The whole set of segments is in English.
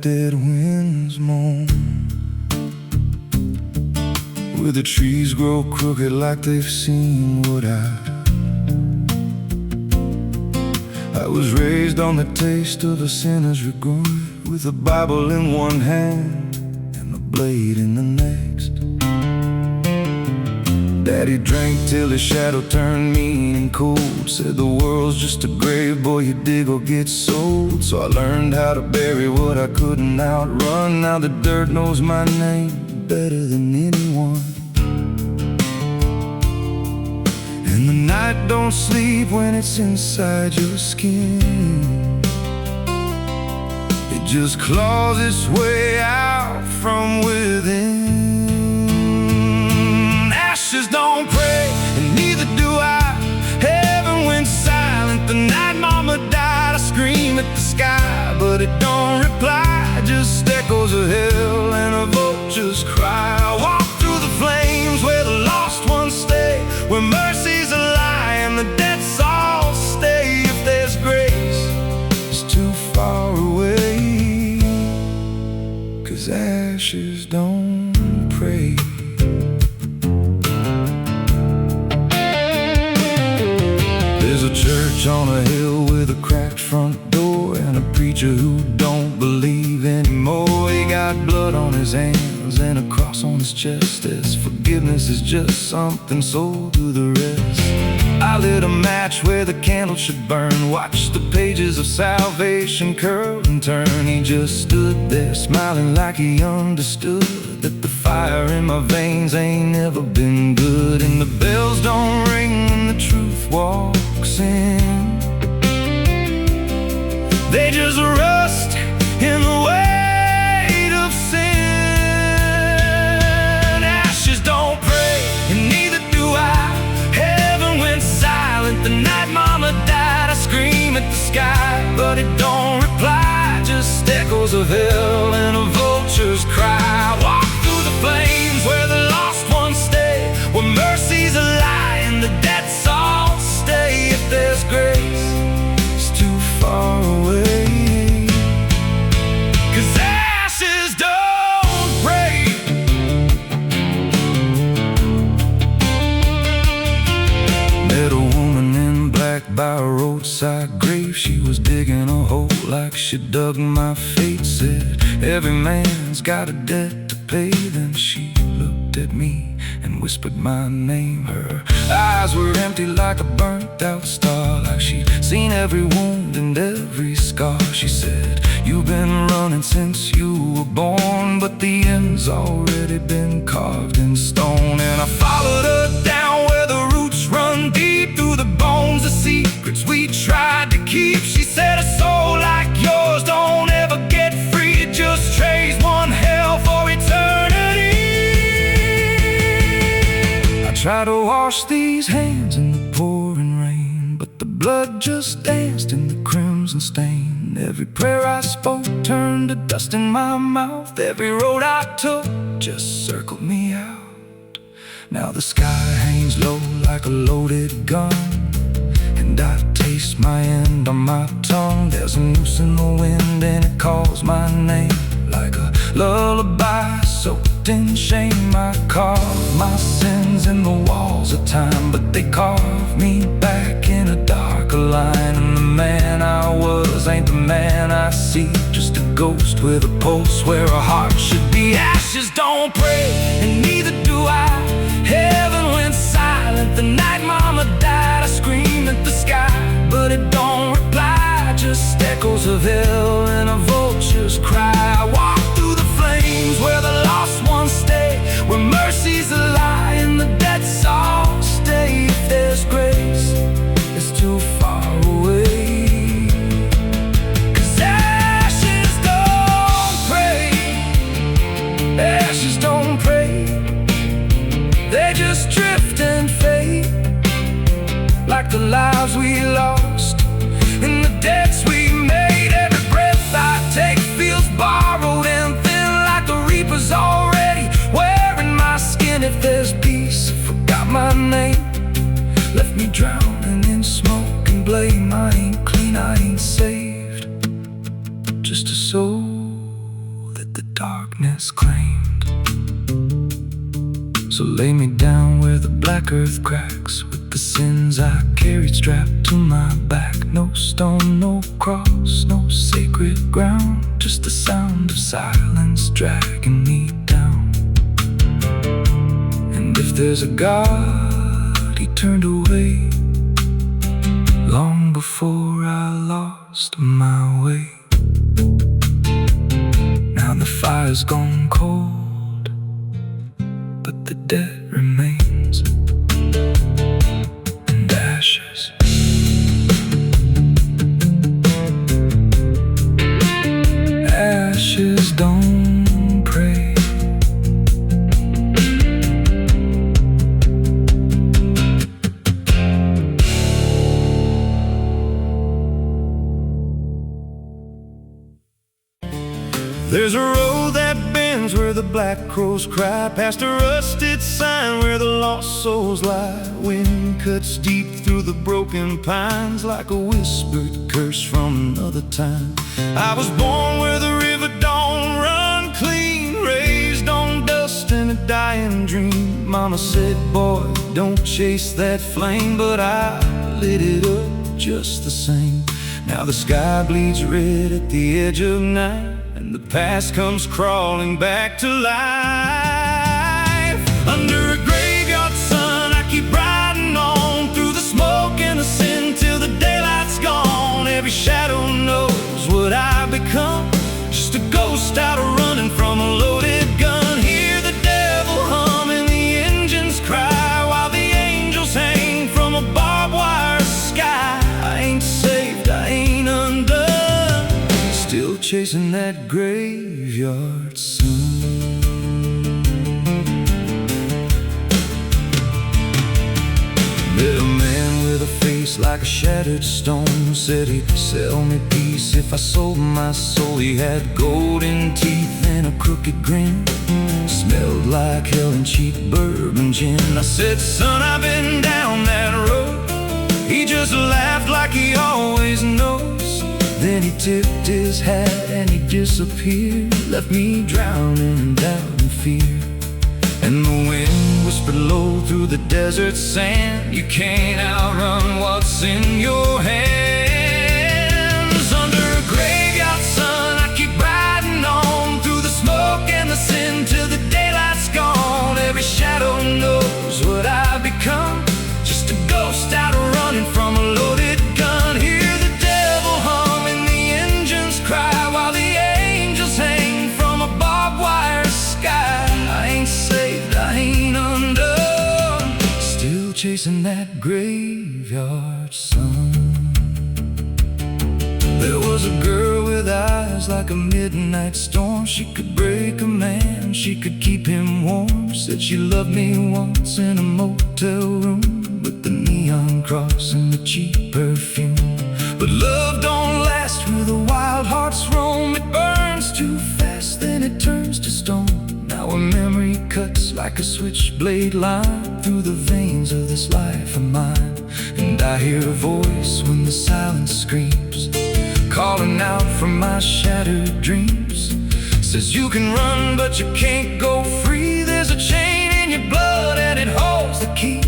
dead winds moan, where the trees grow crooked like they've seen what I was raised on the taste of a sinner's regret, with a Bible in one hand and a blade in the next. Daddy drank till his shadow turned mean and cold, said the world's just a grave, boy, you dig or get sold. So I learned how to bury what I couldn't outrun. Now the dirt knows my name better than anyone. And the night don't sleep when it's inside your skin. It just claws its way out from within. Ashes don't pray, and neither do I. Heaven went silent the night mama died. I scream at the sky, but it don't reply. Just echoes of hell and a vulture's cry. I walk through the flames where the lost ones stay, where mercy's a lie and the dead souls stay. If there's grace, it's too far away, 'cause ashes don't pray. There's a church on a hill with a cracked front door, and a preacher who don't believe anymore. He got blood on his hands and a cross on his chest, as forgiveness is just something sold to the rest. I lit a match where the candle should burn, watched the pages of salvation curl and turn. He just stood there smiling like he understood that the fire in my veins ain't never been good. And the bells don't ring when the truth walks in, they just rust in the weight of sin. Ashes don't pray, and neither do I. Heaven went silent the night mama died. I scream at the sky, but it don't reply. Just echoes of hell and a vulture's cry. Walk through the flames where the lost ones stay, where mercy's a lie and the dead souls stay. If there's grace, it's too far away, 'cause ashes don't pray. Met a woman in black by a roadside grave. She was digging a hole like she dug my fate. Said every man's got a debt to pay. Then she looked at me and whispered my name. Her eyes were empty like a burnt out star, like she'd seen every wound and every scar. She said, you've been running since you were born, but the end's already been carved in stone. And I followed her down where the roots run deep through the bones, the secrets we tried to keep. She said, a soul like yours don't ever get free. It just trades one hell for eternity. I try to wash these hands in the pouring rain, but the blood just danced in the crimson stain. Every prayer I spoke turned to dust in my mouth. Every road I took just circled me out. Now the sky hangs low like a loaded gun, and I taste my end on my tongue. There's a noose in the wind and it calls my name like a lullaby soaked in shame. I carve my sins in the walls of time, but they carve me back in a darker line. And the man I was ain't the man I see, just a ghost with a pulse where a heart should be. Ashes don't pray, and neither do I. Heaven went silent the night mama died. I screamed at the sky, but it don't reply. Just echoes of hell and a vulture's cry. I walk through the flames where the lost ones stay, where mercy's a lie and the dead souls stay. If there's grace, it's too far away, 'cause ashes don't pray. Ashes don't pray, they just drift and fade, like the lives we lost and the debts we made. Every breath I take feels borrowed and thin, like the reaper's already wearing my skin. If there's peace, forgot my name, left me drowning in smoke and blame. I ain't clean, I ain't saved, just a soul weakness claimed. So lay me down where the black earth cracks, with the sins I carried strapped to my back. No stone, no cross, no sacred ground, just the sound of silence dragging me down. And if there's a God, he turned away long before I lost my way. Now the fire's gone cold, but the dead remains, and ashes. Ashes don't pray. There's a road that bends where the black crows cry, past a rusted sign where the lost souls lie. Wind cuts deep through the broken pines like a whispered curse from another time. I was born where the river don't run clean, raised on dust and a dying dream. Mama said, boy, don't chase that flame, but I lit it up just the same. Now the sky bleeds red at the edge of night, and the past comes crawling back to life. Under a graveyard sun, I keep riding on through the smoke and the sin till the daylight's gone. Every shadow knows what I've become, just a ghost out running from a loaded gun. Hear the devil hum and the engines cry, while the angels hang from a barbed wire sky. I ain't saved, I ain't undone, still chasing that graveyard sun. Met a man with a face like a shattered stone, said he'd sell me peace if I sold my soul. He had golden teeth and a crooked grin, smelled like hell and cheap bourbon gin. I said, son, I've been down that road. He just laughed like he always knows. Then he tipped his hat and he disappeared, left me drowning in doubt and fear. And the wind whispered low through the desert sand, you can't outrun what's in your hands. Under a graveyard sun, I keep riding on through the smoke and the sin till the daylight's gone. Every shadow knows what I've become, just a ghost out running from a loaded gun. Hear the devil hum and the engines cry, while the angels hang from a barbed wire sky. I ain't saved, I ain't undone, still chasing that graveyard sun. There was a girl with eyes like a midnight storm. She could break a man, she could keep him warm. Said she loved me once in a motel room, with the neon cross and the cheap perfume. But love don't last where the wild hearts roam. It burns too fast, then it turns to stone. Now a memory cuts like a switchblade line through the veins of this life of mine. And I hear a voice when the silence screams, calling out from my shattered dreams. Says you can run but you can't go free. There's a chain in your blood and it holds the key.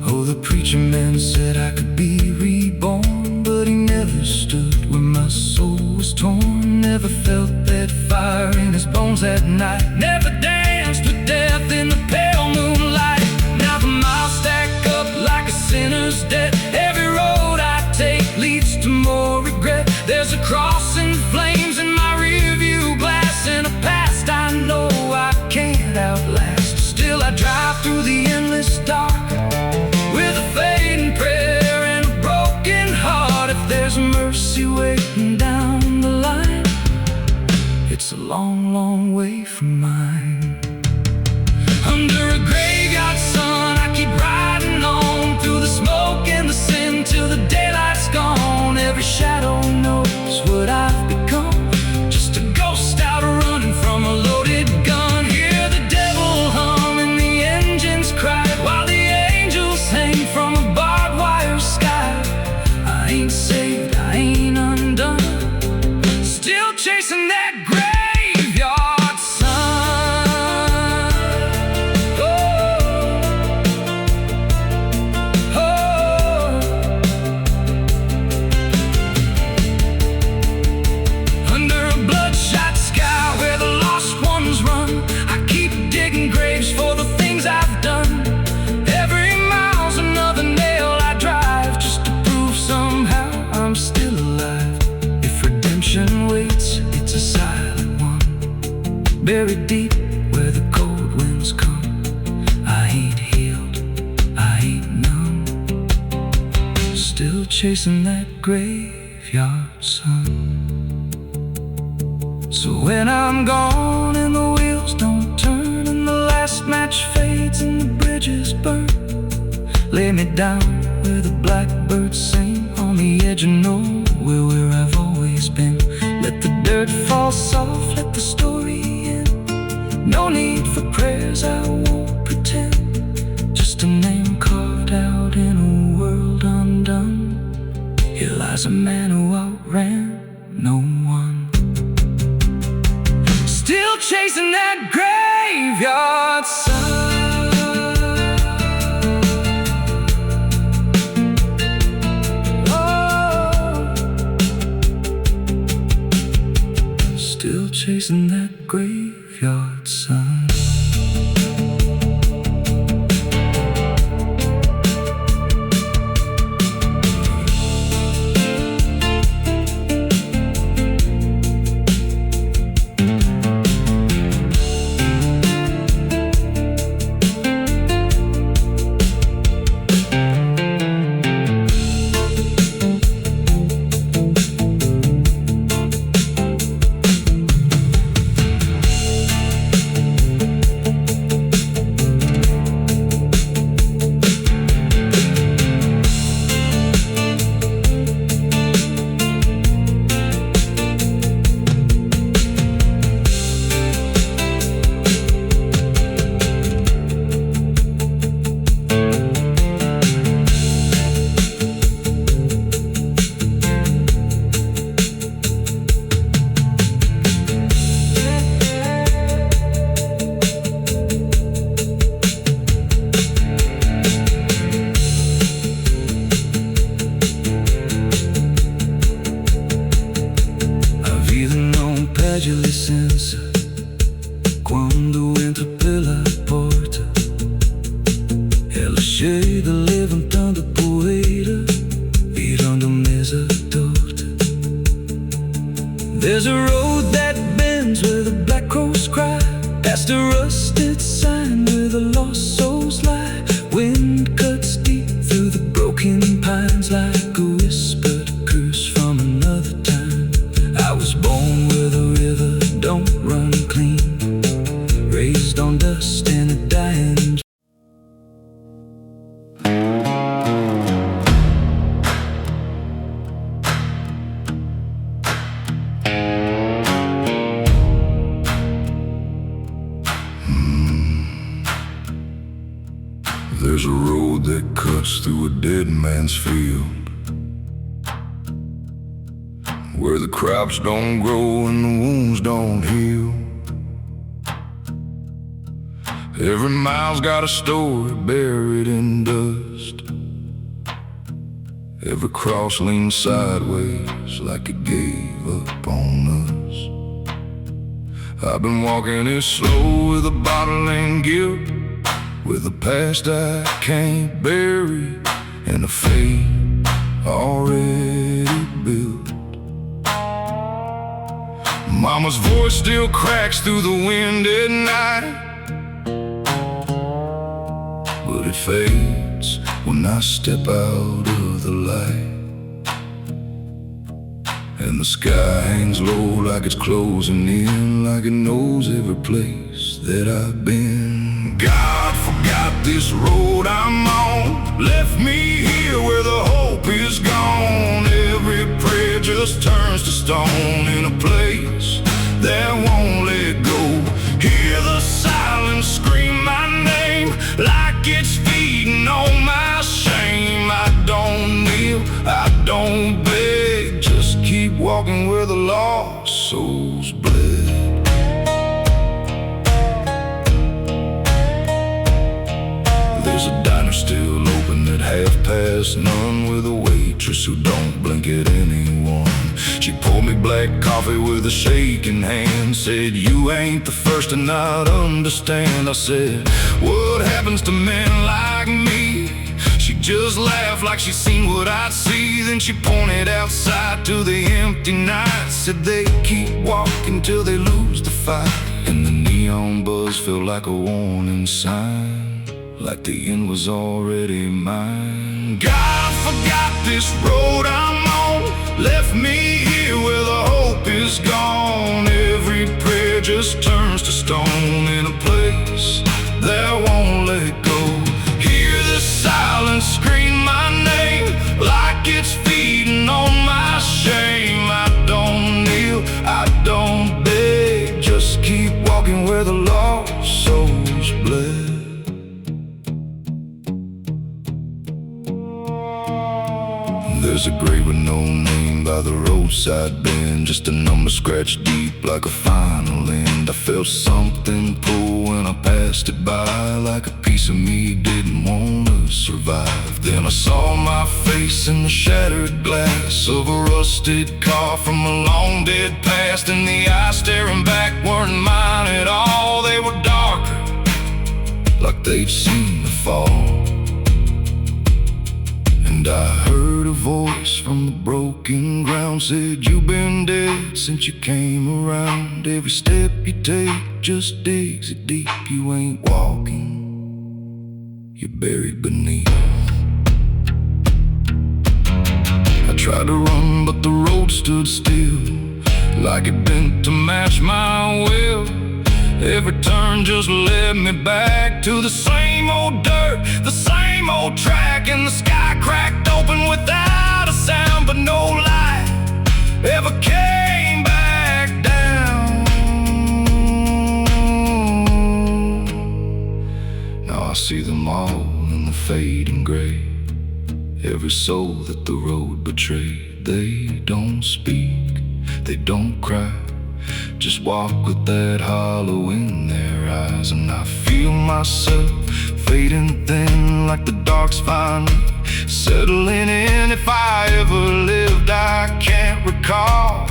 Oh, the preacher man said I could be reborn, but he never stood where my soul was torn. Never felt that fire in his bones at night, never danced with death in the pale moonlight. Now the miles stack up like a sinner's debt. Every road I take leads to more regret. There's a cross and flames in my rearview glass, and a past I know I can't outlast. Still I drive through the endless dark with a fading prayer and a broken heart. If there's mercy waiting down the line, it's a long, long way from mine. Under a graveyard sun, I keep riding on through the smoke and the sin till the daylight's gone. Every shadow knows what I've become, just a ghost out running from a loaded gun. Hear the devil hum and the engines cry, while the angels hang from a barbed wire sky. I ain't saved, I ain't undone, still chasing that graveyard graves for the things I've done. Every mile's another nail I drive, just to prove somehow I'm still alive. If redemption waits, it's a silent one, buried deep where the cold winds come. I ain't healed, I ain't numb, still chasing that graveyard sun. So when I'm gone and the wheels don't turn, and the last match fades and the bridges burn, lay me down where the blackbirds sing, on the edge of nowhere where I've always been. Let the dirt fall soft, let the story end. No need for prayers, I won't pretend. Just a name carved out in a world undone. Here lies a man who outran no one, still chasing that graveyard sun. Oh, still chasing that graveyard sun. Pede licença quando entra pela porta. Ela chega levantando poeira, virando mesa torta. There's a road that bends where the black crows cry, past a rusted sign where the lost souls lie. Wind cuts deep through the broken pines like a whispered curse from another time. I was born where the river don't run clean, raised on dust and a dying. There's a road that cuts through a dead man's field, where the crops don't grow and the wounds don't heal. Every mile's got a story buried in dust. Every cross leans sideways like it gave up on us. I've been walking it slow with a bottle and guilt, with a past I can't bury and a fate already built. Mama's voice still cracks through the wind at night, but it fades when I step out of the light. And the sky hangs low like it's closing in, like it knows every place that I've been. God forgot this road I'm on, left me here where the hope is gone. Every prayer just turns to stone in a place that won't let go. Hear the silence scream my name like it's feeding on my shame. I don't kneel, I don't beg, just keep walking where the lost souls bled. There's a diner still open that 1:30 with a waitress who don't blink at anyone. She poured me black coffee with a shaking hand, said, "You ain't the first to not understand." I said, "What happens to men like me?" She just laughed like she seen what I'd see. Then she pointed outside to the empty night, said they keep walking till they lose the fight. And the neon buzz felt like a warning sign, like the end was already mine. God forgot this road I'm on, left me here where the hope is gone. Every prayer just turns to stone in a place that won't let go. Hear the silence scream my name like it's feeding on my shame. I don't kneel, I don't beg, just keep walking where the lost souls bled. There's a grave with no name by the roadside bend, just a number scratched deep like a final end. I felt something pull when I passed it by, like a piece of me didn't want to survive. Then I saw my face in the shattered glass of a rusted car from a long dead past, and the eyes staring back weren't mine at all. They were darker, like they'd seen the fall. And I heard a voice from the broken ground, said, "You've been dead since you came around. Every step you take just digs it deep. You ain't walking, you're buried beneath." I tried to run, but the road stood still, like it bent to match my will. Every turn just led me back to the same old dirt, the same old track, and the sky cracked open without a sound, but no light ever came back down. Now I see them all in the fading gray, every soul that the road betrayed. They don't speak, they don't cry, just walk with that hollow in their eyes. And I feel myself fading thin, like the dark's finally settling in. If I ever lived, I can't recall.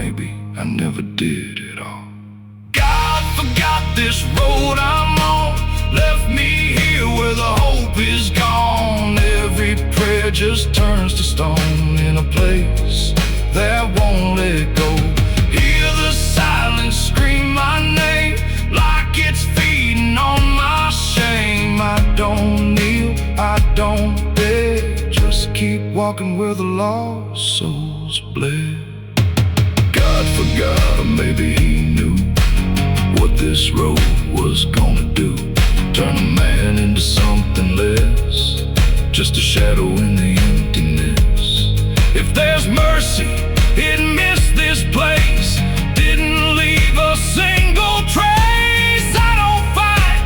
Maybe I never did at all. God forgot this road I'm on, left me here where the hope is gone. Every prayer just turns to stone in a place that won't let go. Hear the silence scream my name like it's feeding on my shame. I don't kneel, I don't beg, just keep walking where the lost souls bled. God forgot, or maybe he knew what this road was gonna do. Turn a man into something less, just a shadow in the emptiness. If there's mercy, it missed this place, didn't leave a single trace. I don't fight,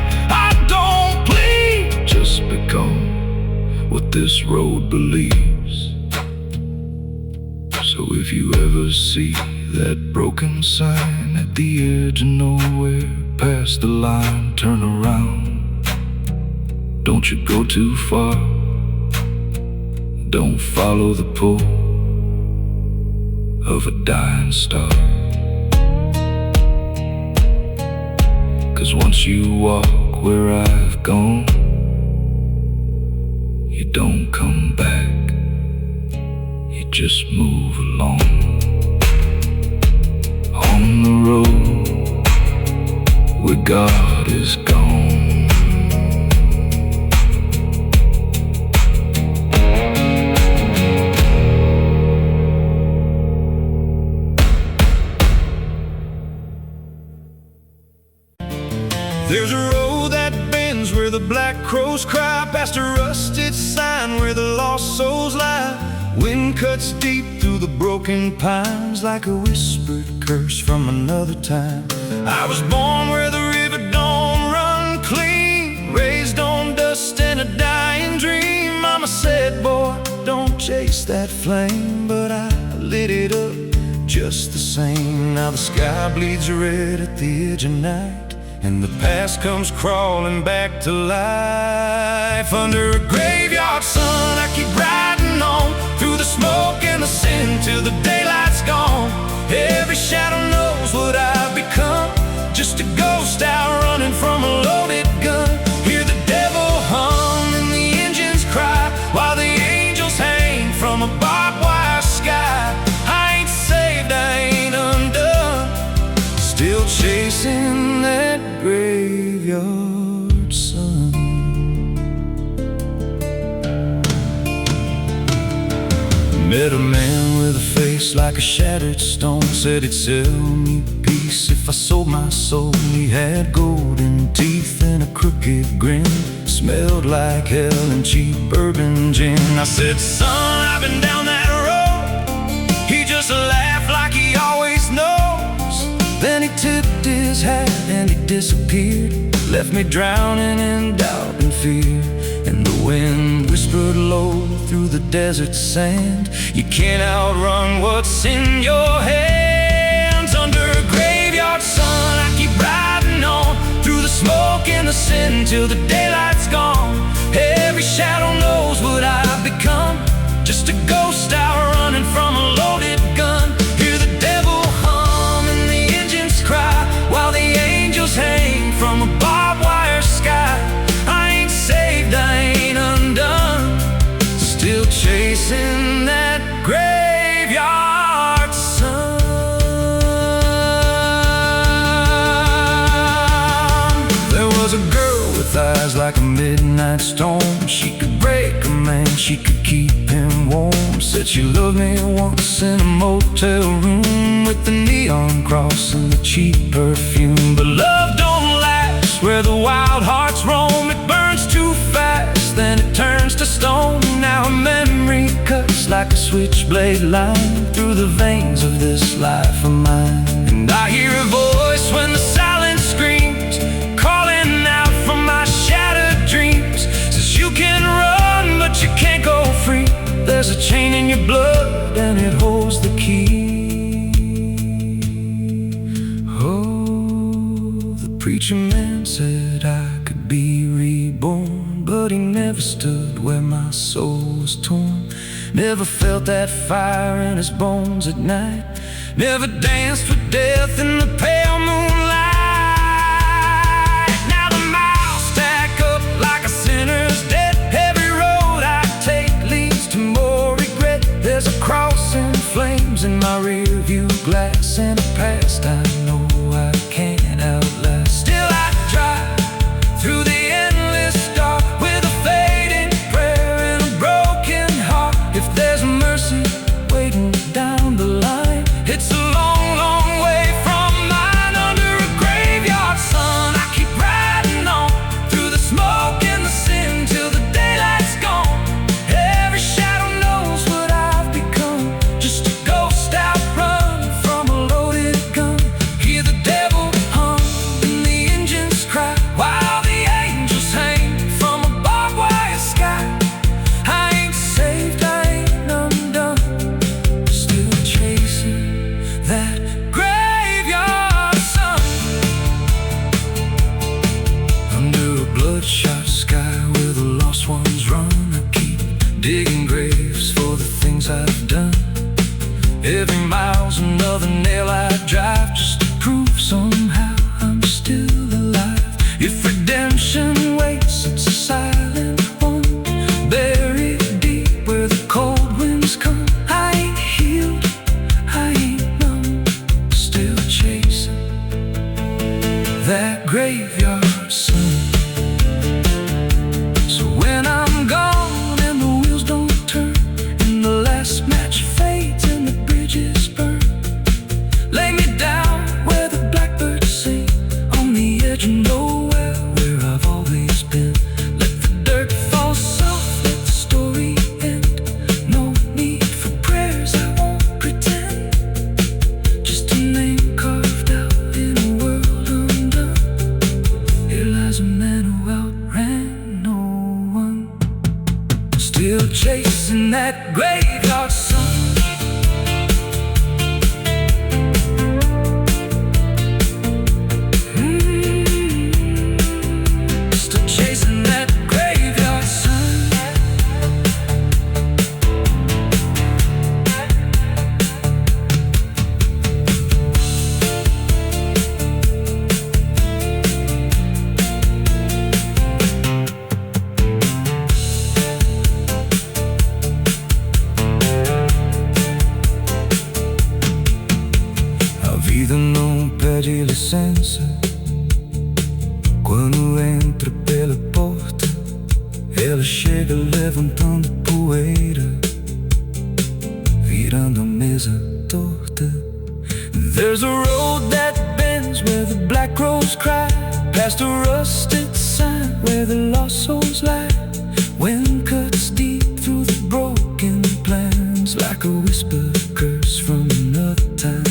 I don't plead, just become what this road believes. So if you ever see that broken sign at the edge of nowhere, past the line, turn around. Don't you go too far, don't follow the pull of a dying star. 'Cause once you walk where I've gone, you don't come back, you just move along. On the road where God is gone. There's a road that bends where the black crows cry, past a rusted sign where the lost souls lie. Wind cuts deep through the broken pines, like a whispered curse from another time. I was born where the river don't run clean, raised on dust and a dying dream. Mama said, "Boy, don't chase that flame," but I lit it up just the same. Now the sky bleeds red at the edge of night, and the past comes crawling back to life. Under a graveyard sun, I keep riding on through the smoke and the sin till the daylight's gone. Every shadow knows what I've become, just a ghost out running from a loaded gun. Hear the devil hum and the engines cry, while the angels hang from a barbed wire sky. I ain't saved, I ain't undone, still chasing that graveyard sun. Met a man with a face like a shattered stone, said he'd sell me peace if I sold my soul. He had golden teeth and a crooked grin, smelled like hell and cheap bourbon gin. I said, son, I've been down that road. He just laughed like he always knows. Then he tipped his hat and he disappeared, left me drowning in doubt and fear. And the wind whispered low through the desert sand, you can't outrun what's in your hands. Under a graveyard sun, I keep riding on through the smoke and the sin till the daylight's gone. Every shadow knows what I've become, just a ghost out running from a loaded gun. Hear the devil hum and the engines cry, while the angels hang from a barbed wire sky. I ain't saved, I ain't undone, still chasing that graveyard sun. There was a girl with eyes like a midnight storm. She could break a man, she could keep him warm. Said she loved me once in a motel room, with the neon cross and the cheap perfume. But love don't last where the wild hearts roam. It burns too fast, then it turns to stone. Now a memory cuts like a switchblade line through the veins of this life of mine. And I hear a voice when the silence screams, calling out from my shattered dreams. Says you can run, but you can't go free. There's a chain in your blood and it holds the key. Oh, the preacher man said I could be reborn, but he never stood where my soul was torn. Never felt that fire in his bones at night, never danced with death in the pale moonlight. Now the miles stack up like a sinner's debt. Every road I take leads to more regret. There's a cross in flames in my rear view glass, and a past I know I can't outlast. Still I drive through the endless dark with a fading prayer and a broken heart. If there's mercy waiting down the line, it's a long, long way from mine. Under a graveyard sun, I keep riding on through the smoke and the sin till the daylight's gone. Every shadow knows what I've become, just a ghost out running from a loaded gun. Hear the devil hum and the engines cry, while the angels hang from a barbed wire sky. I ain't saved, I ain't undone, still chasing that graveyard sun. Under a bloodshot sky where the lost ones run, I keep digging graves for the things I've done. Every mile's another nail I drive, just to prove somehow I'm still alive. If redemption waits, it's a silent one, buried deep where the cold winds come. I ain't healed, I ain't numb, still chasing that graveyard sun. So when I'm gone and the wheels don't turn, and the last match fades and the bridges burn, lay me down where the blackbirds sing, on the edge of nowhere where I've always been. Let the dirt fall soft, let the story end. No need for prayers, I won't pretend, just a name carved out in a world undone. Here lies a man who outran no one, still chasing that graveyard sun. levantando poeira, virando a mesa torta. There's a road that bends where the black rose cry, past a rusted sign where the lost souls lie. Wind cuts deep through the broken plans, like a whispered curse from another time.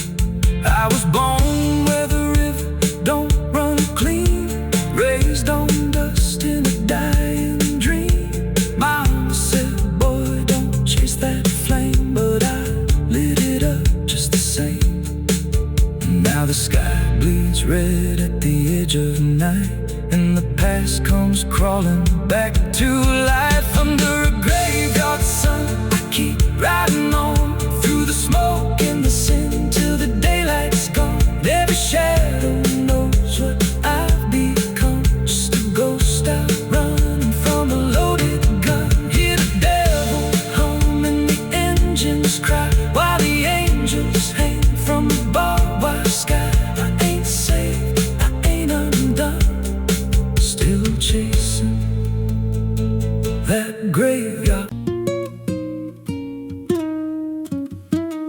I was born where the river don't run clean, raised on dust in a dying dream. Mama said, boy, don't chase that flame, but I lit it up just the same. Now the sky bleeds red at the edge of night, and the past comes crawling back to life. Under a graveyard sun, I keep riding on, through the smoke and the sin, till the daylight's gone. Every shadow knows what I've become, just a ghost out running from a loaded gun. Hear the devil hum and the engines cry, while the angels hang from the barbed wire sky. I ain't saved, I ain't undone, still chasing that graveyard.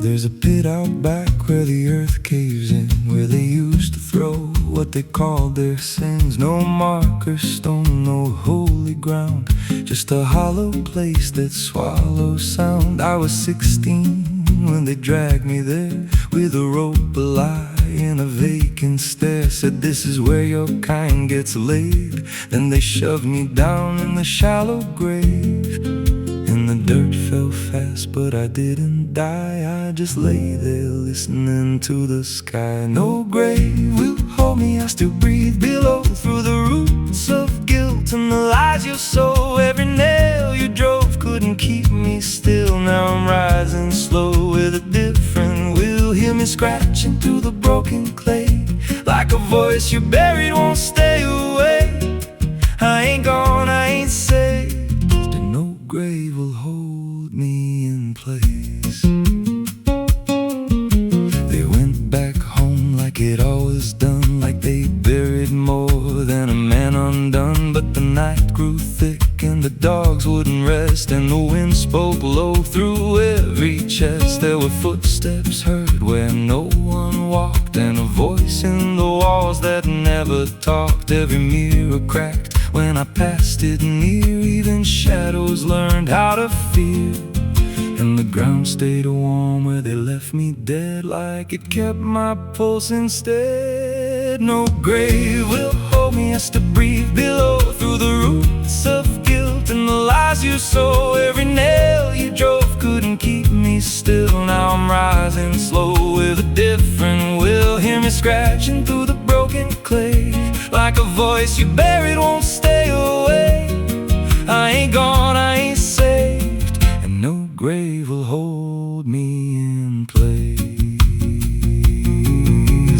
There's a pit out back where the earth caves in, where they used to throw what they called their sins. No marker stone, no holy ground, just a hollow place that swallows sound. I was 16 when they dragged me there, with a rope, a lie, and a vacant stare. Said, this is where your kind gets laid. Then they shoved me down in the shallow grave, and the dirt fell fast, but I didn't die. I just lay there listening to the sky. No grave will hold me, I still breathe below, through the roots of guilt and the lies you sow. Every nail you drove couldn't keep me still. Now I'm rising slow with a different will. Hear me scratching through the broken clay, like a voice you buried won't stay away. I ain't gone, I ain't saved, and no grave will hold me in place. They went back home like it always done, like they buried more than a man undone. But the night grew thick and the dogs wouldn't rest, and the wind spoke low through every chest. There were footsteps heard where no one walked, and a voice in the walls that never talked. Every mirror cracked when I passed it near, even shadows learned how to fear. And the ground stayed warm where they left me dead, like it kept my pulse instead. No grave will hold me, I still breathe below, through the roots of guilt and the lies you sow. Every nail you drove couldn't keep me still. Now I'm rising slow with a different will. Hear me scratching through the broken clay, like a voice you buried won't stay away. I ain't gone, I ain't saved, and no grave will hold me in place.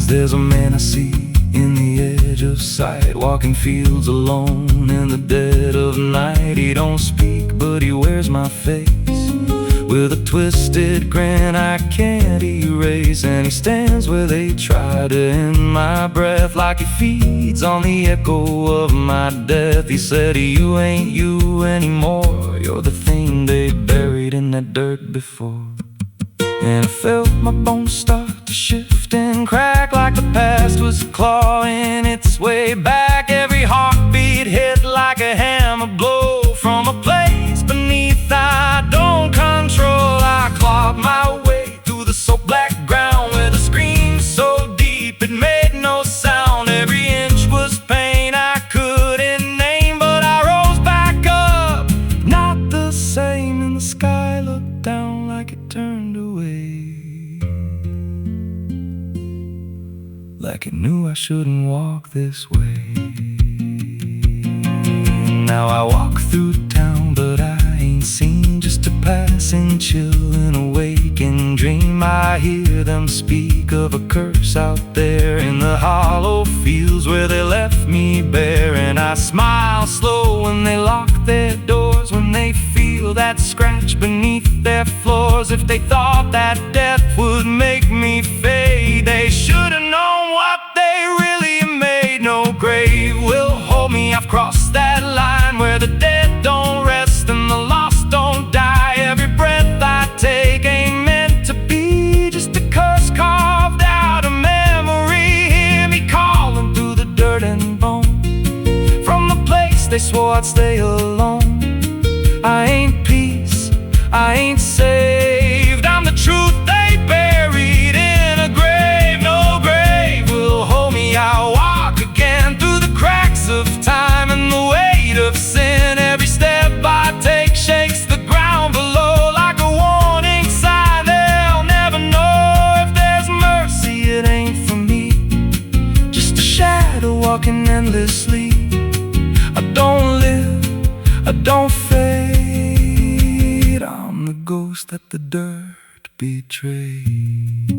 There's a man I see in the edge of sight, walking fields alone in the dead of night. He don't speak, but he wears my face with a twisted grin I can't erase. And he stands where they try to end my breath, like he feeds on the echo of my death. He said, you ain't you anymore, you're the thing they buried in that dirt before. And I felt my bones start to shift and crack, like the past was clawing its way back. Every heartbeat hit like a hammer blow from a place beneath I don't control. I clawed my way through the soap black ground, with a scream so deep it made no sound. Every inch was pain I couldn't name, but I rose back up, not the same. And the sky looked down like it turned away, like it knew I shouldn't walk this way. Now I walk through town, but I ain't seen, just a passing chill and a waking dream. I hear them speak of a curse out there in the hollow fields where they left me bare. And I smile slow when they lock their doors, when they feel that scratch beneath their floors. If they thought that death would make me fade, they should have known what they really made. No grave will hold me, I've crossed that line where the dead don't rest and the they swore I'd stay alone. I ain't peace, I ain't saved. I'm the truth they buried in a grave. No grave will hold me. I'll walk again through the cracks of time and the weight of sin. Every step I take shakes the ground below like a warning sign. They'll never know if there's mercy. It ain't for me, just a shadow walking endlessly. I don't live, I don't fade. I'm the ghost that the dirt betrayed.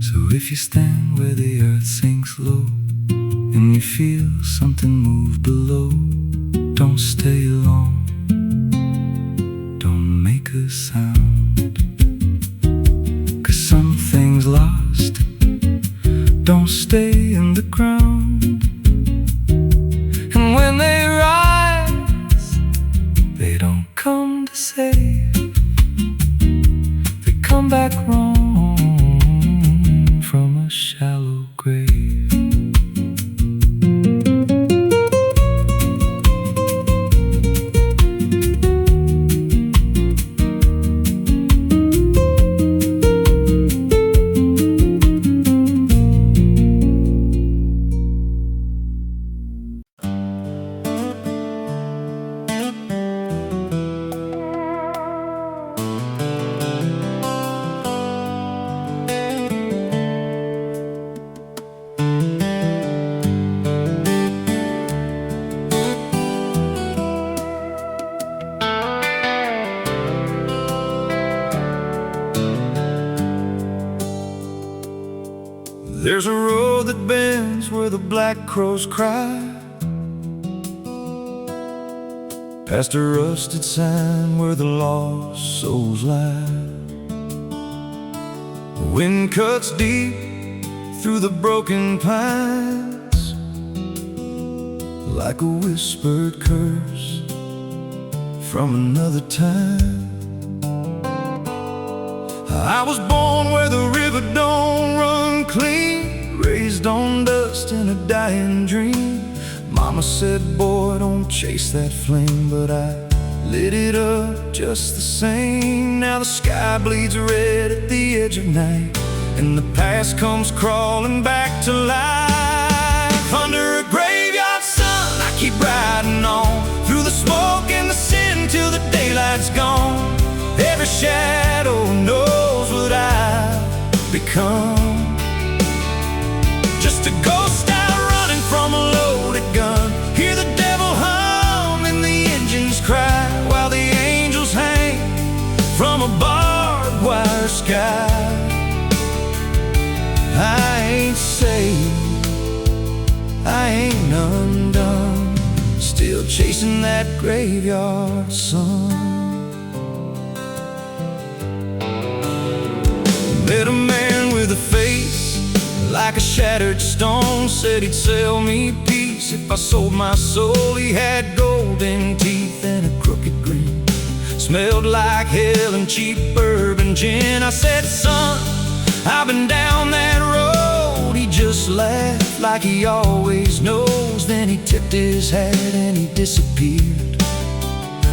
So if you stand where the earth sinks low and you feel something move below, don't stay long, don't make a sound, 'cause something's lost don't stay in the ground. And when they rise, they don't come to save, they come back wrong from a shallow grave. There's a road that bends where the black crows cry, past a rusted sign where the lost souls lie. The wind cuts deep through the broken pines like a whispered curse from another time. I was born where the river don't run clean, raised on dust in a dying dream. Mama said, boy, don't chase that flame, but I lit it up just the same. Now the sky bleeds red at the edge of night, and the past comes crawling back to life. Under a graveyard sun, I keep riding on through the smoke and the sin till the daylight's gone. Every shadow knows what I've become, just a ghost out running from a loaded gun. Hear the devil hum and the engines cry, while the angels hang from a barbed wire sky. I ain't saved, I ain't undone, still chasing that graveyard sun. Met a man with a face like a shattered stone, said he'd sell me peace if I sold my soul. He had golden teeth and a crooked grin, smelled like hell and cheap bourbon gin. I said, son, I've been down that road. He just laughed like he always knows. Then he tipped his hat and he disappeared,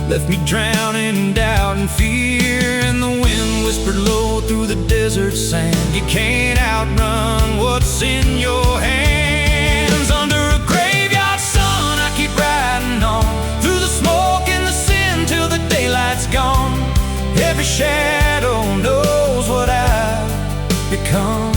left me drowning in doubt and fear. And the wind whispered low through the desert sand, you can't outrun what's in your hands. Under a graveyard sun, I keep riding on through the smoke and the sin till the daylight's gone. Every shadow knows what I've become,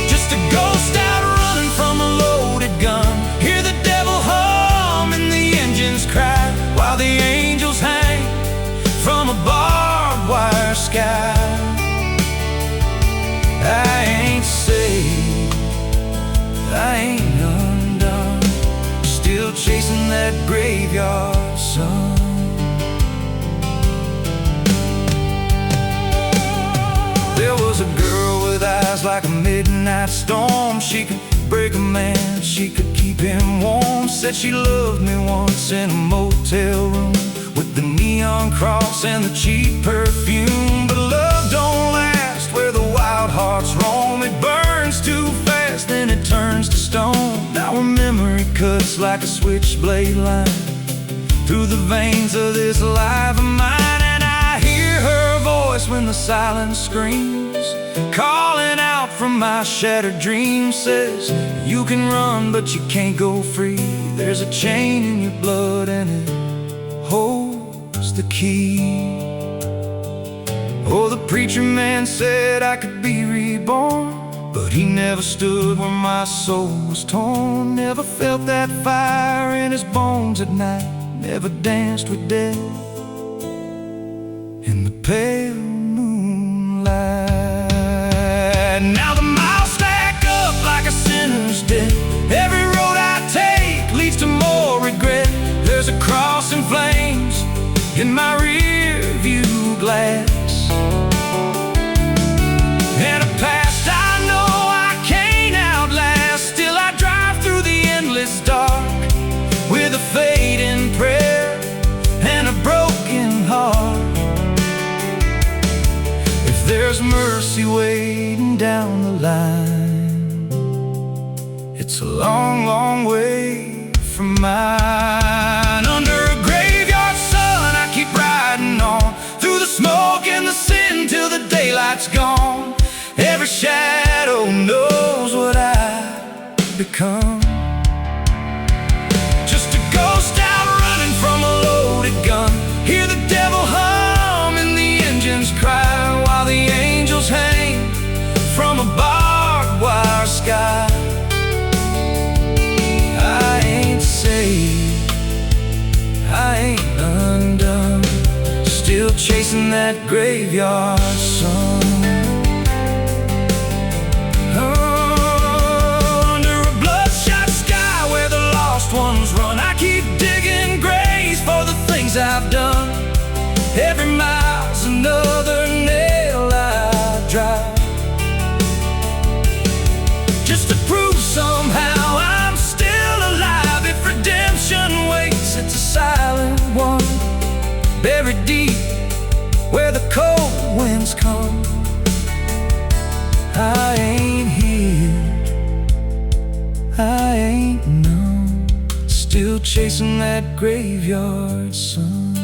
just a ghost out running from a loaded gun. Hear the devil hum and the engines cry, while the angels hang from a barbed wire sky. I ain't saved, I ain't undone, still chasing that graveyard sun. There was a girl with eyes like a midnight storm. She could break a man, she could keep him warm. Said she loved me once in a motel room with the neon cross and the cheap perfume. But love don't last where the wild hearts roam. It burns too fast, then it turns to stone. Now her memory cuts like a switchblade line through the veins of this life of mine. And I hear her voice when the silence screams, calling out from my shattered dreams. Says, you can run, but you can't go free. There's a chain in your blood and it holds the key. Oh, the preacher man said I could be reborn, but he never stood where my soul was torn. Never felt that fire in his bones at night, never danced with death in the pale moonlight. Now the miles stack up like a sinner's debt. Every road I take leads to more regret. There's a cross in flames in my rear view glass, and a past I know I can't outlast. Still I drive through the endless dark with a fading prayer and a broken heart. If there's mercy waiting down the line, it's a long, long way from mine. Under a graveyard sun I keep riding on, through the smoke and the sin till the daylight's gone. Every shadow knows what I become, just a ghost out running from a loaded gun. Hear the devil hum and the engines cry, while the angels hang from a barbed wire sky. I ain't saved, I ain't undone, still chasing that graveyard sun. Ones run, I keep digging graves for the things I've done. Every mile's another nail I drive, just to prove somehow I'm still alive. If redemption waits, it's a silent one, buried deep where the cold winds come. I ain't healed, I ain't numb, still chasing that graveyard sun.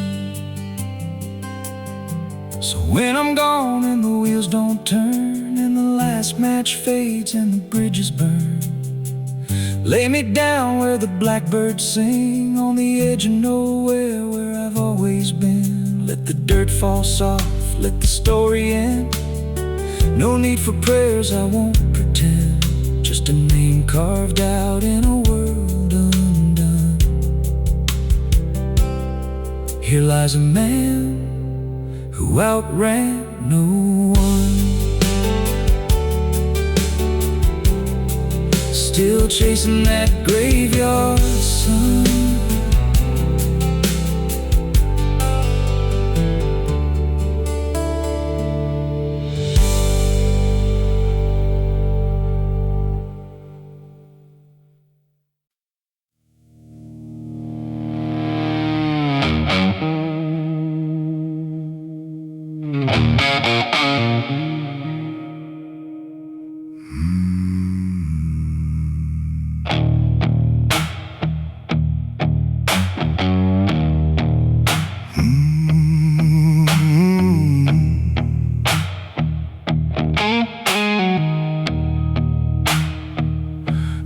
So when I'm gone and the wheels don't turn, and the last match fades and the bridges burn, lay me down where the blackbirds sing, on the edge of nowhere where I've always been. Let the dirt fall soft, let the story end. No need for prayers, I won't pretend, just a name carved out in a world undone. Here lies a man who outran no one, still chasing that graveyard sun.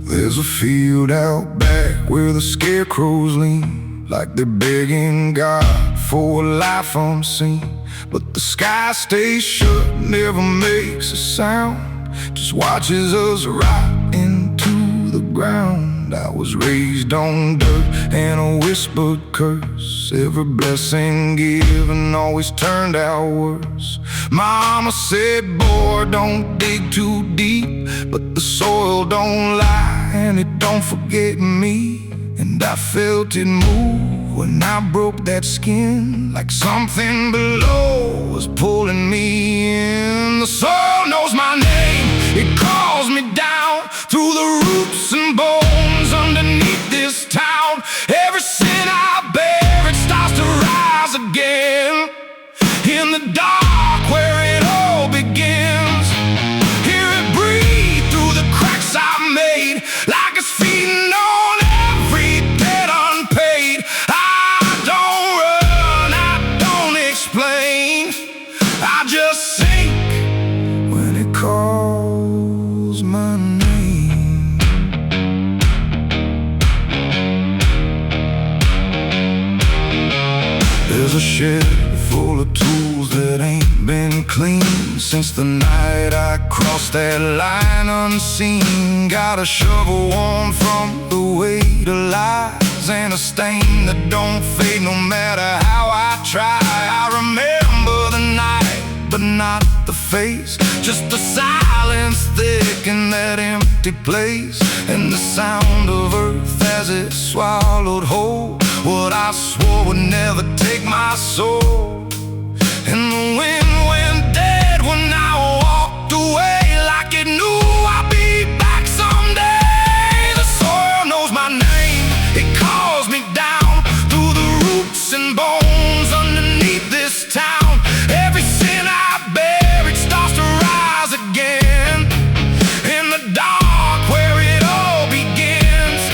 There's a field out back where the scarecrows lean, like they're begging God for a life unseen. But the sky stays shut, never makes a sound, just watches us rot into the ground. I was raised on dirt and a whispered curse. Every blessing given always turned out worse. Mama said, boy, don't dig too deep, but the soil don't lie and it don't forget me. And I felt it move when I broke that skin, like something below was pulling me in. The soil knows my name, it calls me down through the roots and bones underneath this town. Every sin I bear, it starts to rise again in the dark where it all begins. Hear it breathe through the cracks I made, like it's feeding on every There's a shed full of tools that ain't been cleaned since the night I crossed that line unseen. Got a shovel worn from the weight of lies, and a stain that don't fade no matter how I try. I remember the night, but not the face, just the silence thick in that empty place, and the sound of earth as it swallowed whole what I swore would never take my soul. And the wind went dead when I walked away, like it knew I'd be back someday. The soil knows my name, it calls me down through the roots and bones underneath this town. Every sin I bear, it starts to rise again in the dark where it all begins.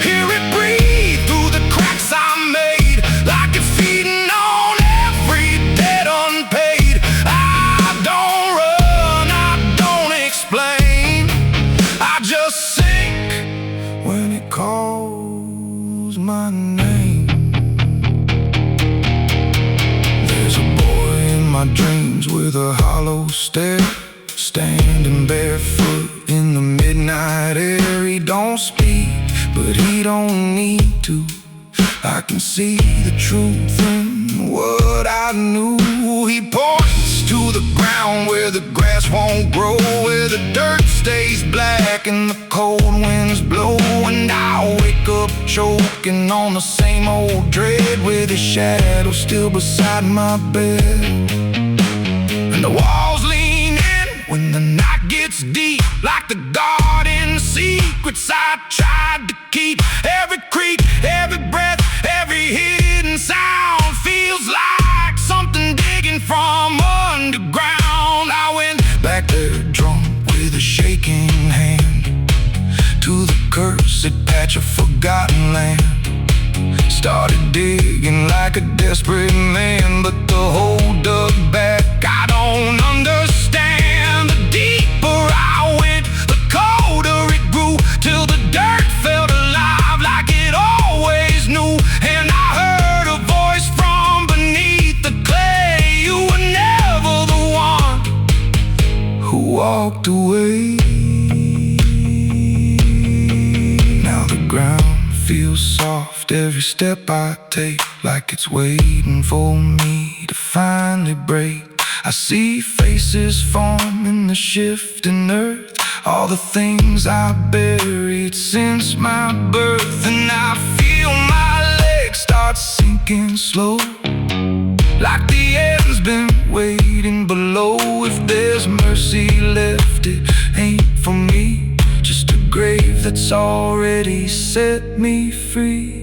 Hear it breathe through the cracks I made, like it's feeding on every debt unpaid. I don't run, I don't explain, I just sink when it calls my name. There's a boy in my dreams with a hollow stare, standing barefoot in the midnight air. He don't speak, but he don't need to. I can see the truth in what I knew. He points to the ground where the grass won't grow, where the dirt stays black and the cold winds blow. And I wake up choking on the same old dread, with his shadow still beside my bed. And the walls lean in when the night gets deep, like the garden secrets I tried to keep. Every creak, every breath, every hidden sound feels like something digging from underground. I went back there drunk with a shaking hand to the cursed patch of forgotten land. Started digging like a desperate man, but the hole dug back. I don't understand. The deeper I went, the colder it grew, till the dirt felt alive like it always knew. And I heard a voice from beneath the clay. You were never the one who walked away. Now the ground feels soft every step I take, like it's waiting for me to finally break. I see faces form in the shifting earth, all the things I buried since my birth. And I feel my legs start sinking slow, like the end's been waiting below. If there's mercy left, it ain't for me, just a grave that's already set me free.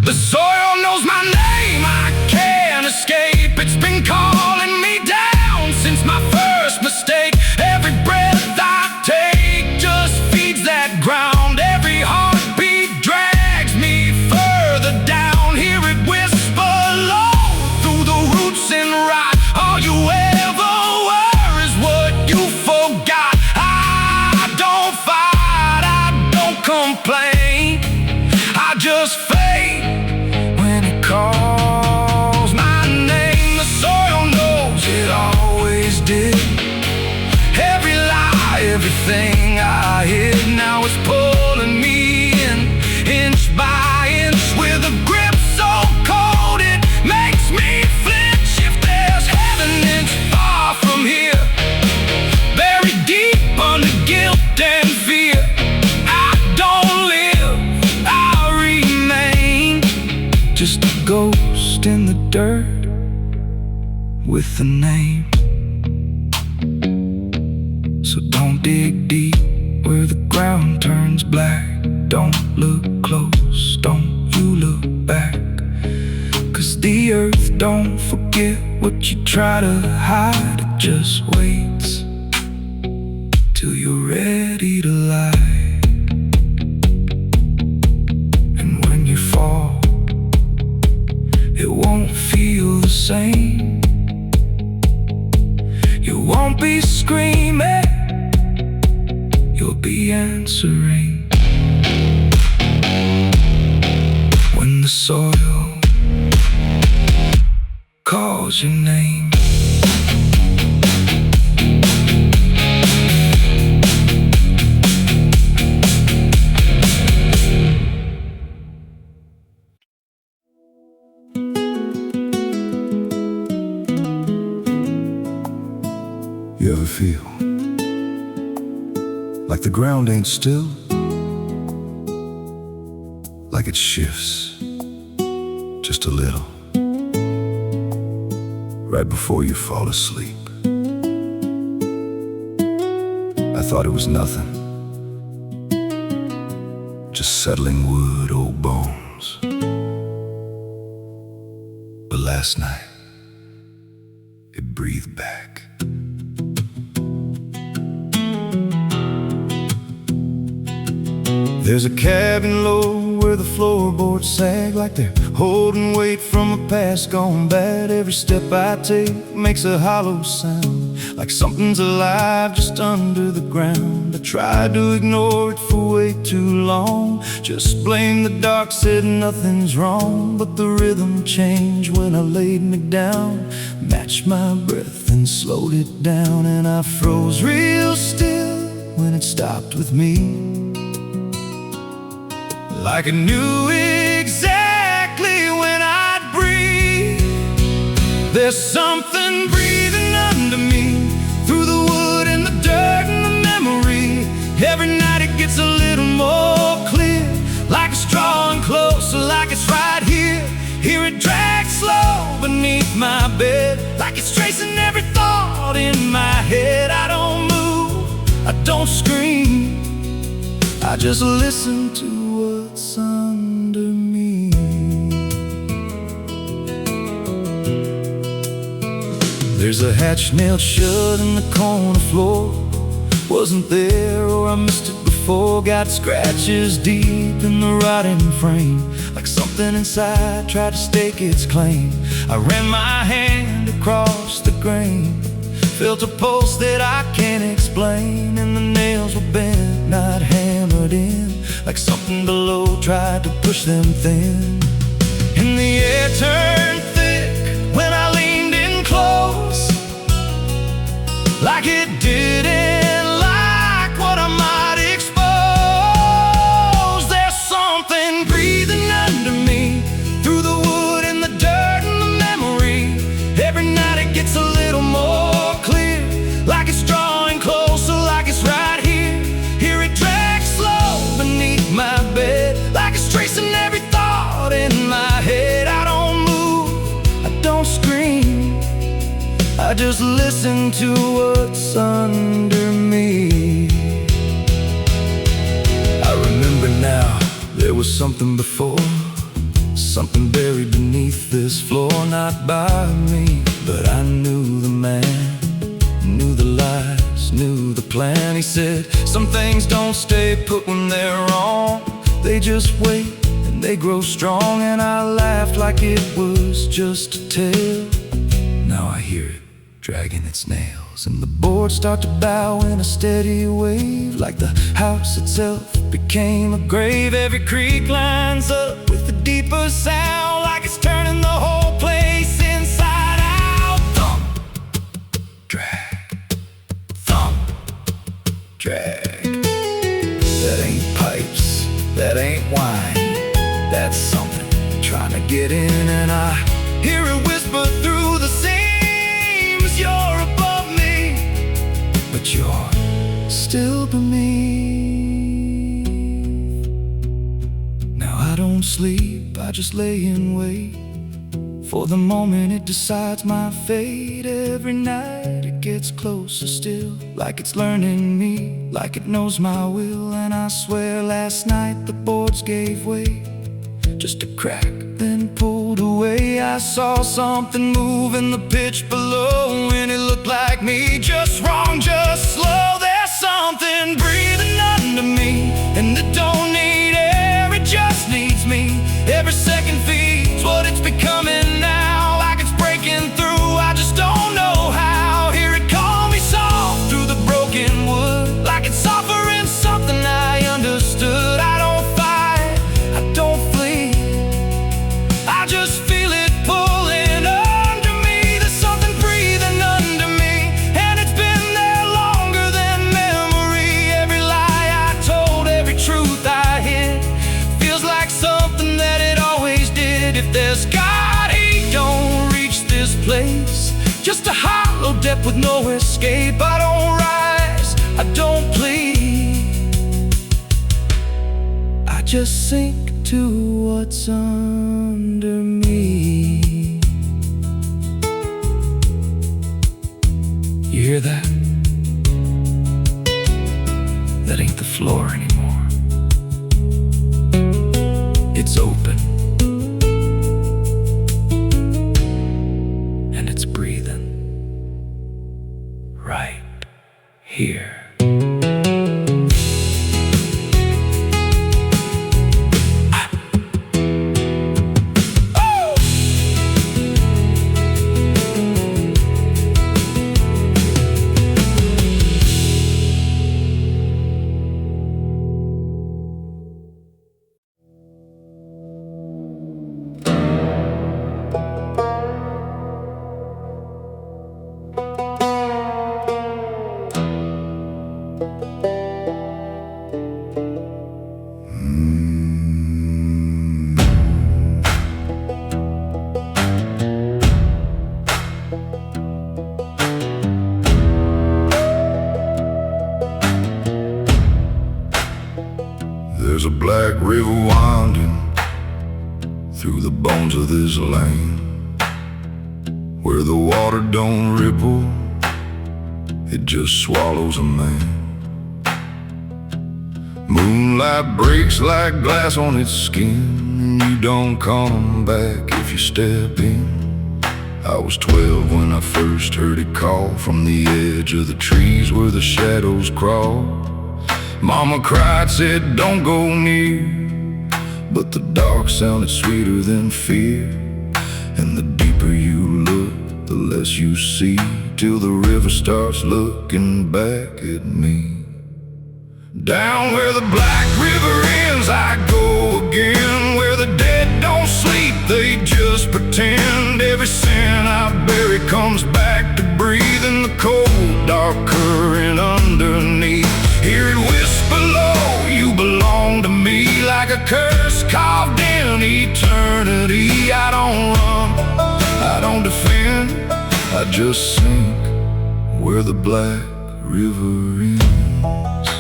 The soil knows my name, I can't escape. It's been calling me down since my first mistake. Every breath I take just feeds that ground. Every heartbeat drags me further down. Hear it whisper low through the roots and rot. All you ever were is what you forgot. I don't fight, I don't complain, I just fade when it calls my name. The soil knows it always did. Every lie, everything I hid, now it's pulling me in, inch by inch, with a grip so cold it makes me flinch. If there's heaven, it's far from here, buried deep under guilt and fear. I don't live, I remain, just a ghost in the dirt with a name. So don't dig deep where the ground turns black. Don't look close, don't you look back, 'cause the earth don't forget what you try to hide. It just waits till you're ready to lie. And when you fall, it won't feel the same. You won't be screaming, you'll be answering. When the soil knows your name. You ever feel like the ground ain't still? Like it shifts just a little right before you fall asleep. I thought it was nothing, just settling wood, old bones. But last night it breathed back. There's a cabin low where the floorboards sag like they're holding weight from a past gone bad. Every step I take makes a hollow sound, like something's alive just under the ground. I tried to ignore it for way too long, just blame the dark, said nothing's wrong. But the rhythm changed when I laid me down, matched my breath and slowed it down. And I froze real still when it stopped with me, like I knew exactly when I'd breathe. There's something breathing under me, through the wood and the dirt and the memory. Every night it gets a little more clear, like it's drawing closer, like it's right here. Hear it drag slow beneath my bed, like it's tracing every thought in my head. I don't move, I don't scream, I just listen to what's under me. There's a hatch nailed shut in the corner floor, wasn't there or I missed it before. Got scratches deep in the rotting frame, like something inside tried to stake its claim. I ran my hand across the grain, felt a pulse that I can't explain. And the nails were bent, not hammered in, like something below tried to push them thin. And the air turned thick when I leaned in close, like it didn't like what I might expose. There's something breathing under me, through the wood and the dirt and the memory. Every night it gets a little more clear, like it's drawing closer, like it's right here. Hear it drag slow beneath my bed, like it's tracing every thought in my head. I don't move, I don't scream, I just listen to what's under me. I remember now, there was something before, something buried beneath this floor. Not by me, but I knew the man, knew the lies, knew the plan. He said, some things don't stay put when they're wrong, they just wait and they grow strong. And I laughed like it was just a tale. Now I hear it dragging its nails, and the boards start to bow in a steady wave, like the house itself became a grave. Every creak lines up with a deeper sound, like it's turning the whole place inside out. Thump, drag, thump, drag. That ain't pipes, that ain't wine, that's something trying to get in. And I hear it whisper through the seams, you're above me, but you're still beneath. Now I don't sleep, I just lay in wait for the moment it decides my fate. Every night it gets closer still, like it's learning me, like it knows my will. And I swear last night the boards gave way, just a crack, then pulled away. I saw something move in the pitch below, and it looked like me, just wrong, just slow. There's something breathing under me, and it don't need air, it just needs me. Every second feeds what it's becoming now, like it's breaking through, I just don't know how. Hear it call me soft through the broken wood, like it's offering something I understood. I don't fight, I don't flee, I just feel it pulling under me. The If there's God, he don't reach this place. Just a hollow depth with no escape. I don't rise, I don't plead, I just sink to what's under me. You hear that? That ain't the floor anymore. It's open, and it's breathing right here. There's a black river winding through the bones of this land, where the water don't ripple, it just swallows a man. Moonlight breaks like glass on its skin, and you don't come back if you step in. I was 12 when I first heard it call from the edge of the trees where the shadows crawl. Mama cried, said don't go near, but the dark sounded sweeter than fear. And the deeper you look, the less you see, till the river starts looking back at me. Down where the black river ends I go again, where the dead don't sleep, they just pretend. Every sin I bury comes back to breathe in the cold, dark current underneath. Hear it whisper low, you belong to me, like a curse carved in eternity. I don't run, I don't defend, I just sink where the black river ends.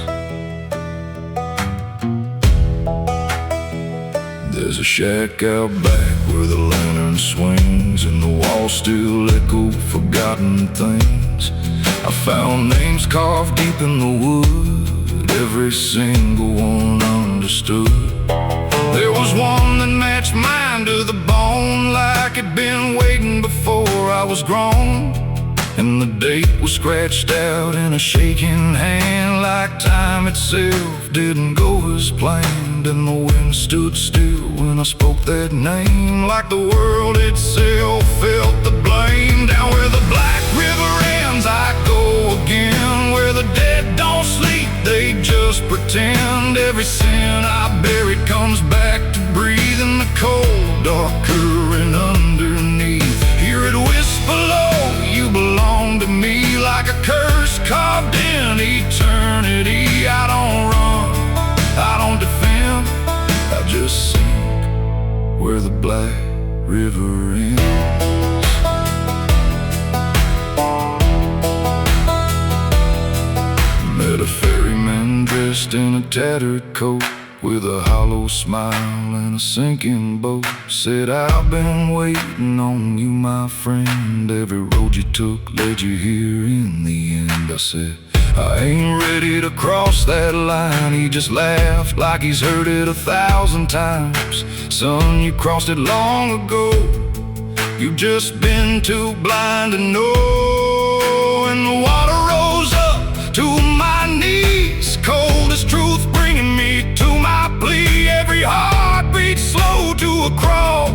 There's a shack out back where the lantern swings, and the walls still echo forgotten things. I found names carved deep in the wood, every single one understood. There was one that matched mine to the bone, like it'd been waiting before I was grown. And the date was scratched out in a shaking hand, like time itself didn't go as planned. And the wind stood still when I spoke that name, like the world itself felt the blame. Down where the black river ends I go again, where the dead don't sleep, they just pretend. Every sin I buried comes back to breathe in the cold, dark current underneath. Hear it whisper low, you belong to me, like a curse carved in eternity. I don't run, I don't defend, I just sink where the black river ends. Met a ferryman dressed in a tattered coat, with a hollow smile and a sinking boat. Said, I've been waiting on you, my friend. Every road you took led you here in the end. I said, I ain't ready to cross that line. He just laughed like he's heard it 1,000 times. Son, you crossed it long ago, you've just been too blind to know. And the water rose up to my knees, cold as truth bringing me to my plea. Every heartbeat slow to a crawl,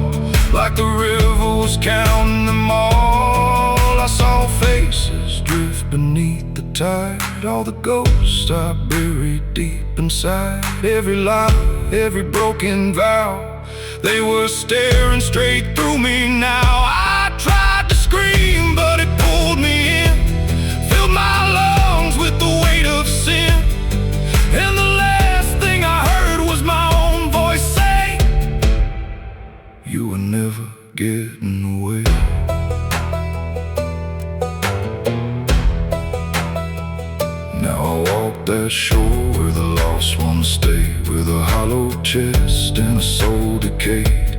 like the river was counting them all. I saw faces drift beneath the tide, all the ghosts I buried deep inside. Every lie, every broken vow, they were staring straight through me now. I tried to scream, but it pulled me in, filled my lungs with the weight of sin. And the last thing I heard was my own voice say, you were never getting away. Now I walk that shore where the lost ones stay, with a hollow chest and a soul decayed.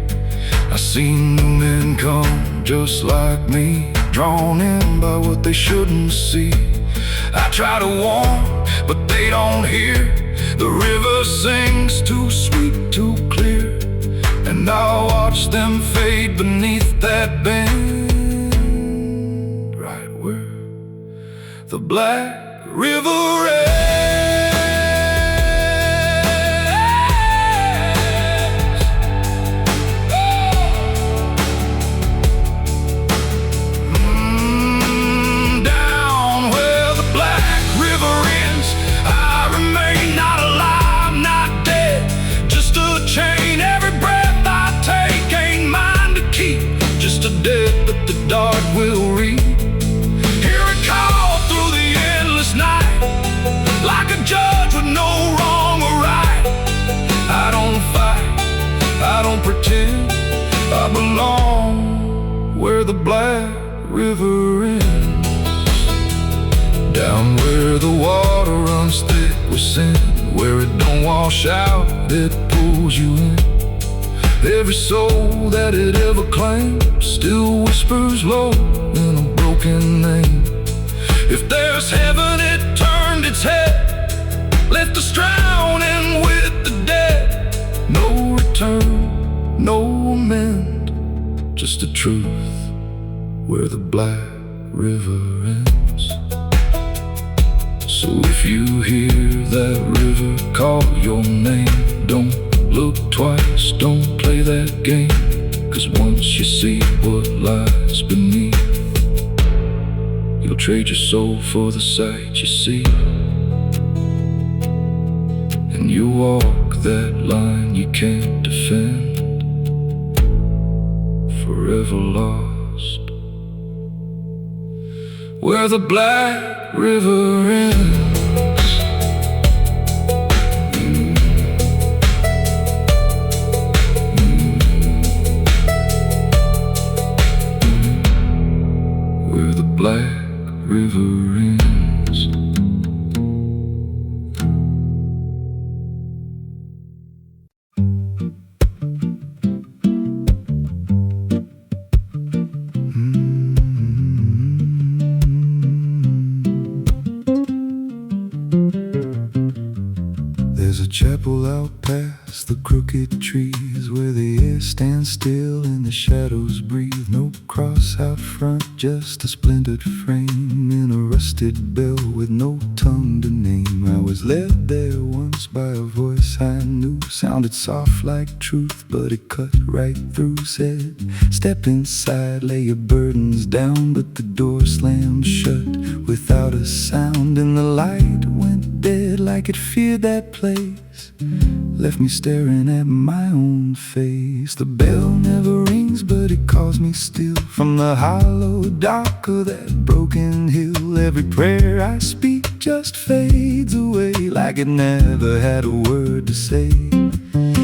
I seen new men come just like me, drawn in by what they shouldn't see. I try to warn, but they don't hear. The river sings too sweet, too clear, and I watch them fade beneath that bend, right where the Black River ends. Down where the Black River ends, I remain not alive, not dead, just a chain. Every breath I take ain't mine to keep, just a debt that the dark will reap. Hear it call through the endless night, like a judge with no wrong or right. I don't fight, I don't pretend, I belong where the Black River ends. Down where the water runs thick with sin, where it don't wash out, it pulls you in. Every soul that it ever claimed still whispers low in a broken name. If there's heaven, it turned its head, left us drowning with the dead. No return, no amend, just the truth where the Black River ends. So if you hear that river call your name, don't look twice, don't play that game, 'cause once you see what lies beneath, you'll trade your soul for the sight you see. And you walk that line you can't defend, forever lost where the Black River ends. Where the Black River ends. There's a chapel out past the crooked trees, where the air stands still and the shadows breathe. No cross out front, just a splintered frame in a rusted bell with no tongue to name. I was led there once by a voice I knew, sounded soft like truth, but it cut right through. Said, step inside, lay your burdens down, but the door slammed shut without a sound, and the light went dead like it feared that place, left me staring at my own face. The bell never rings, but it calls me still from the hollow dark of that broken hill. Every prayer I speak just fades away, like it never had a word to say.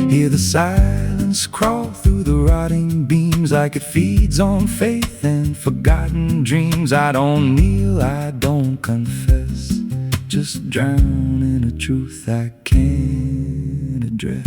Hear the silence crawl through the rotting beams, like it feeds on faith and forgotten dreams. I don't kneel, I don't confess, just drown in a truth I can't address.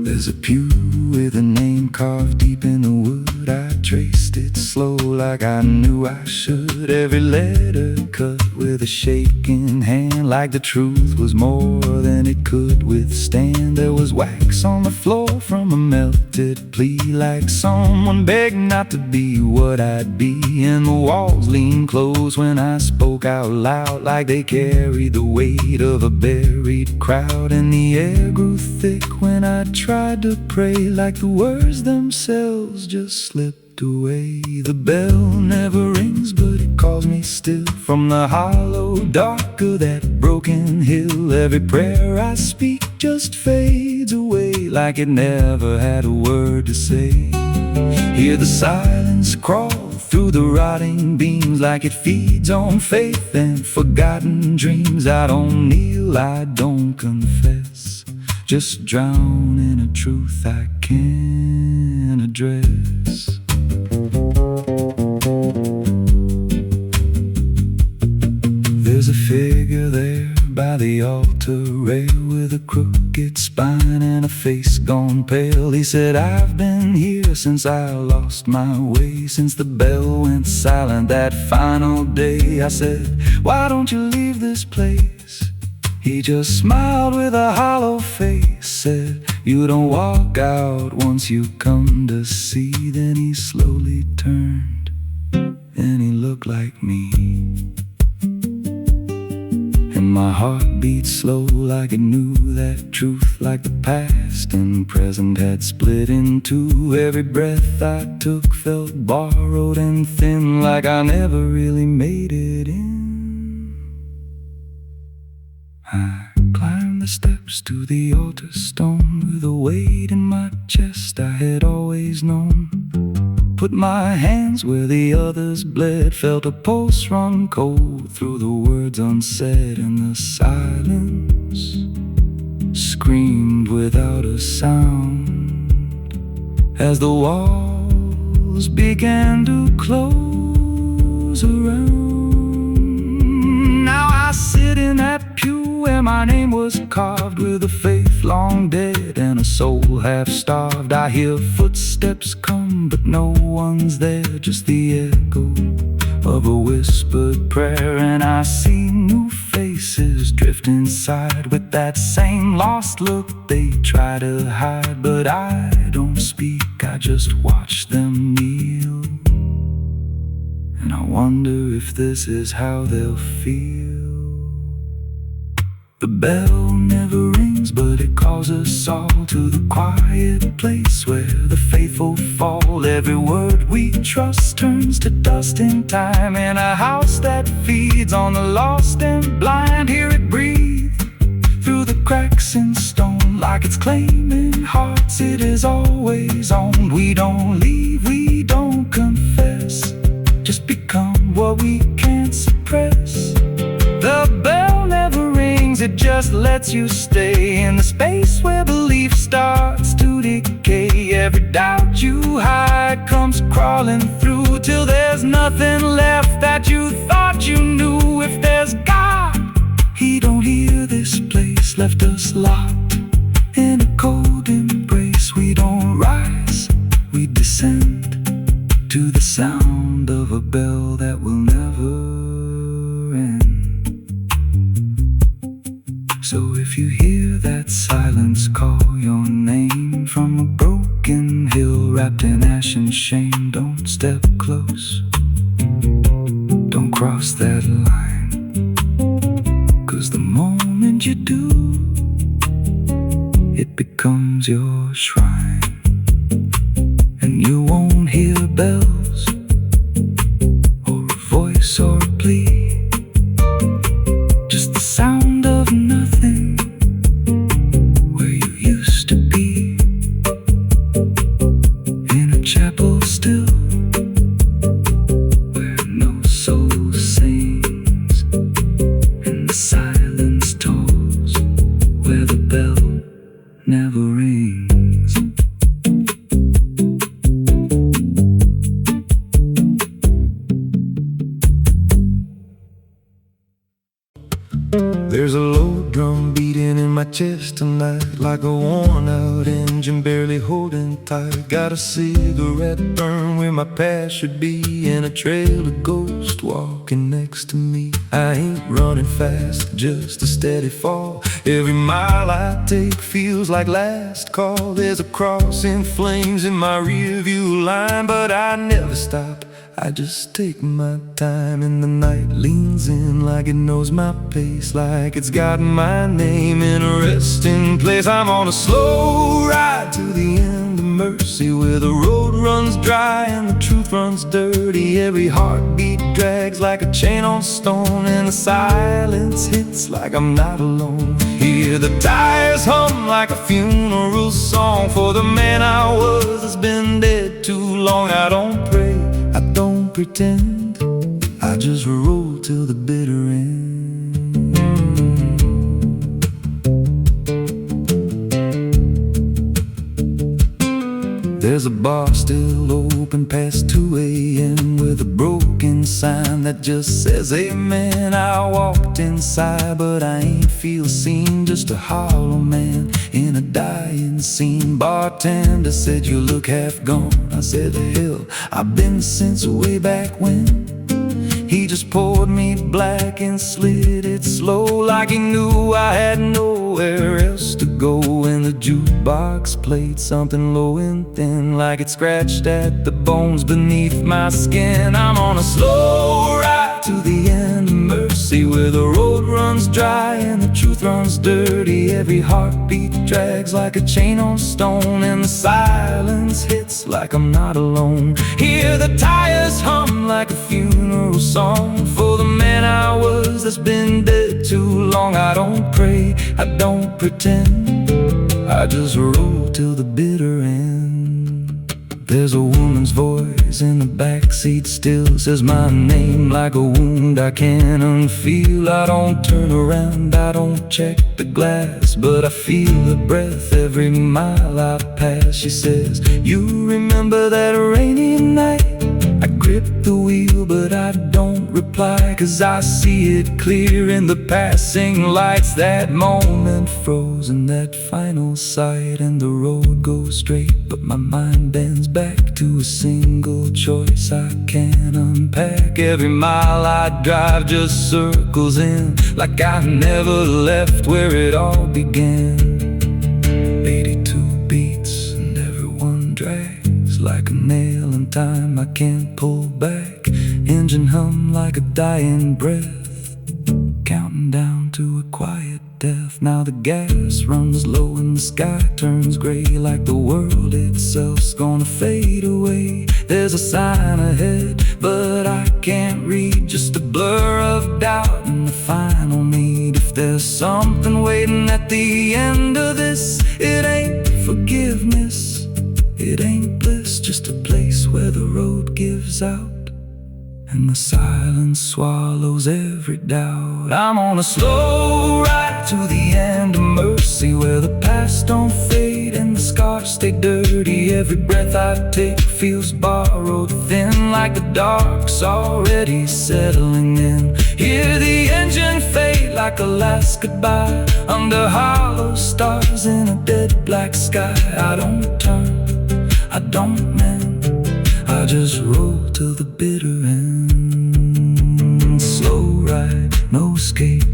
There's a pew with a name carved deep in the wood. I traced it slow like I knew I should. Every letter cut with a shaking hand, like the truth was more than it could withstand. There was wax on the floor from a melted plea, like someone begged not to be what I'd be. And the walls leaned close when I spoke out loud, like they carried the weight of a buried crowd. And the air grew thick when I tried to pray, like the words themselves just slipped away. The bell never rings, but it calls me still from the hollow dark of that broken hill. Every prayer I speak just fades away, like it never had a word to say. Hear the silence crawl through the rotting beams, like it feeds on faith and forgotten dreams. I don't kneel, I don't confess, just drown in a truth I can't address. There's a figure there by the altar rail with a crooked spine and a face gone pale. He said, I've been here since I lost my way, since the bell went silent that final day. I said, why don't you leave this place? He just smiled with a hollow face, said, you don't walk out once you come to see. Then he slowly turned and he looked like me. And my heart beat slow like it knew that truth, like the past and present had split in two. Every breath I took felt borrowed and thin, like I never really made it in. I climbed the steps to the altar stone with a weight in my chest I had always known. Put my hands where the others bled, felt a pulse run cold through the words unsaid, and the silence screamed without a sound as the walls began to close around. Now I sit in that pew where my name was carved, with a faith long dead and a soul half starved. I hear footsteps come, but no one's there, just the echo of a whispered prayer. And I see new faces drift inside with that same lost look they try to hide. But I don't speak, I just watch them kneel, and I wonder if this is how they'll feel. The bell never rings, but it calls us all to the quiet place where the faithful fall. Every word we trust turns to dust in time, in a house that feeds on the lost and blind. Hear it breathe through the cracks in stone, like it's claiming hearts it is always owned. We don't leave, we don't confess, just become what we can't suppress. The bell never rings, it just lets you stay in the space where belief starts to decay. Every doubt you hide comes crawling through, till there's nothing left that you thought you knew. If there's God, He don't hear this place, left us locked in a cold embrace. We don't rise, we descend to the sound of a bell that will never end. So if you hear that silence call your name from a broken hill wrapped in ash and shame, don't step close, don't cross that line, 'cause the moment you do, it becomes your shrine. And you won't hear bells or a voice or a plea, just the sound of nothing where you used to be, in a chapel still where no soul sings, and the silence tolls where the bell never rings. There's a low drum beating in my chest tonight, like a worn-out engine barely holding tight. Got a cigarette burn where my past should be, and a trail of ghosts walking next to me. I ain't running fast, just a steady fall. Every mile I take feels like last call. There's a cross in flames in my rearview line, but I never stop, I just take my time. And the night leans in like it knows my pace, like it's got my name in a resting place. I'm on a slow ride to the end of mercy, where the road runs dry and the truth runs dirty. Every heartbeat drags like a chain on stone, and the silence hits like I'm not alone. Hear the tires hum like a funeral song for the man I was that's been dead too long. I don't pray, I don't pretend, I just roll till the bitter end. There's a bar still open past 2 a.m. with a broken sign that just says amen. I walked inside but I ain't feel seen, just a hollow man in a dying scene. Bartender said you look half gone. I said hell, I've been since way back when. He just poured me black and slid it slow, like he knew I had nowhere else to go. And the jukebox played something low and thin, like it scratched at the bones beneath my skin. I'm on a slow ride to the end of mercy, where the road runs dry and the truth runs dirty. Every heartbeat drags like a chain on stone, and the silence hits like I'm not alone. Hear the tires hum like a funeral song for the man I was that's been dead too long. I don't pray, I don't pretend, I just roll till the bitter end. There's a woman's voice in the backseat still, says my name like a wound I can't unfeel. I don't turn around, I don't check the glass, but I feel her breath every mile I pass. She says, you remember that rainy night? I grip the wheel but I don't reply, 'cause I see it clear in the passing lights. That moment frozen, that final sight, and the road goes straight, but my mind bends back to a single choice I can't unpack. Every mile I drive just circles in, like I never left where it all began. 82 beats and everyone drags like a nail in time I can't pull back. Engine hum like a dying breath, counting down to a quiet death. Now the gas runs low and the sky turns gray, like the world itself's gonna fade away. There's a sign ahead but I can't read, just a blur of doubt and the final need. If there's something waiting at the end of this, it ain't forgiveness, it ain't bliss, just a place where the road gives out and the silence swallows every doubt. I'm on a slow ride to the end of mercy, where the past don't fade and the scars stay dirty. Every breath I take feels borrowed, thin, like the dark's already settling in. Hear the engine fade like a last goodbye, under hollow stars in a dead black sky. I don't turn, I don't mend, I just roll till the bitter end. Slow ride, no escape,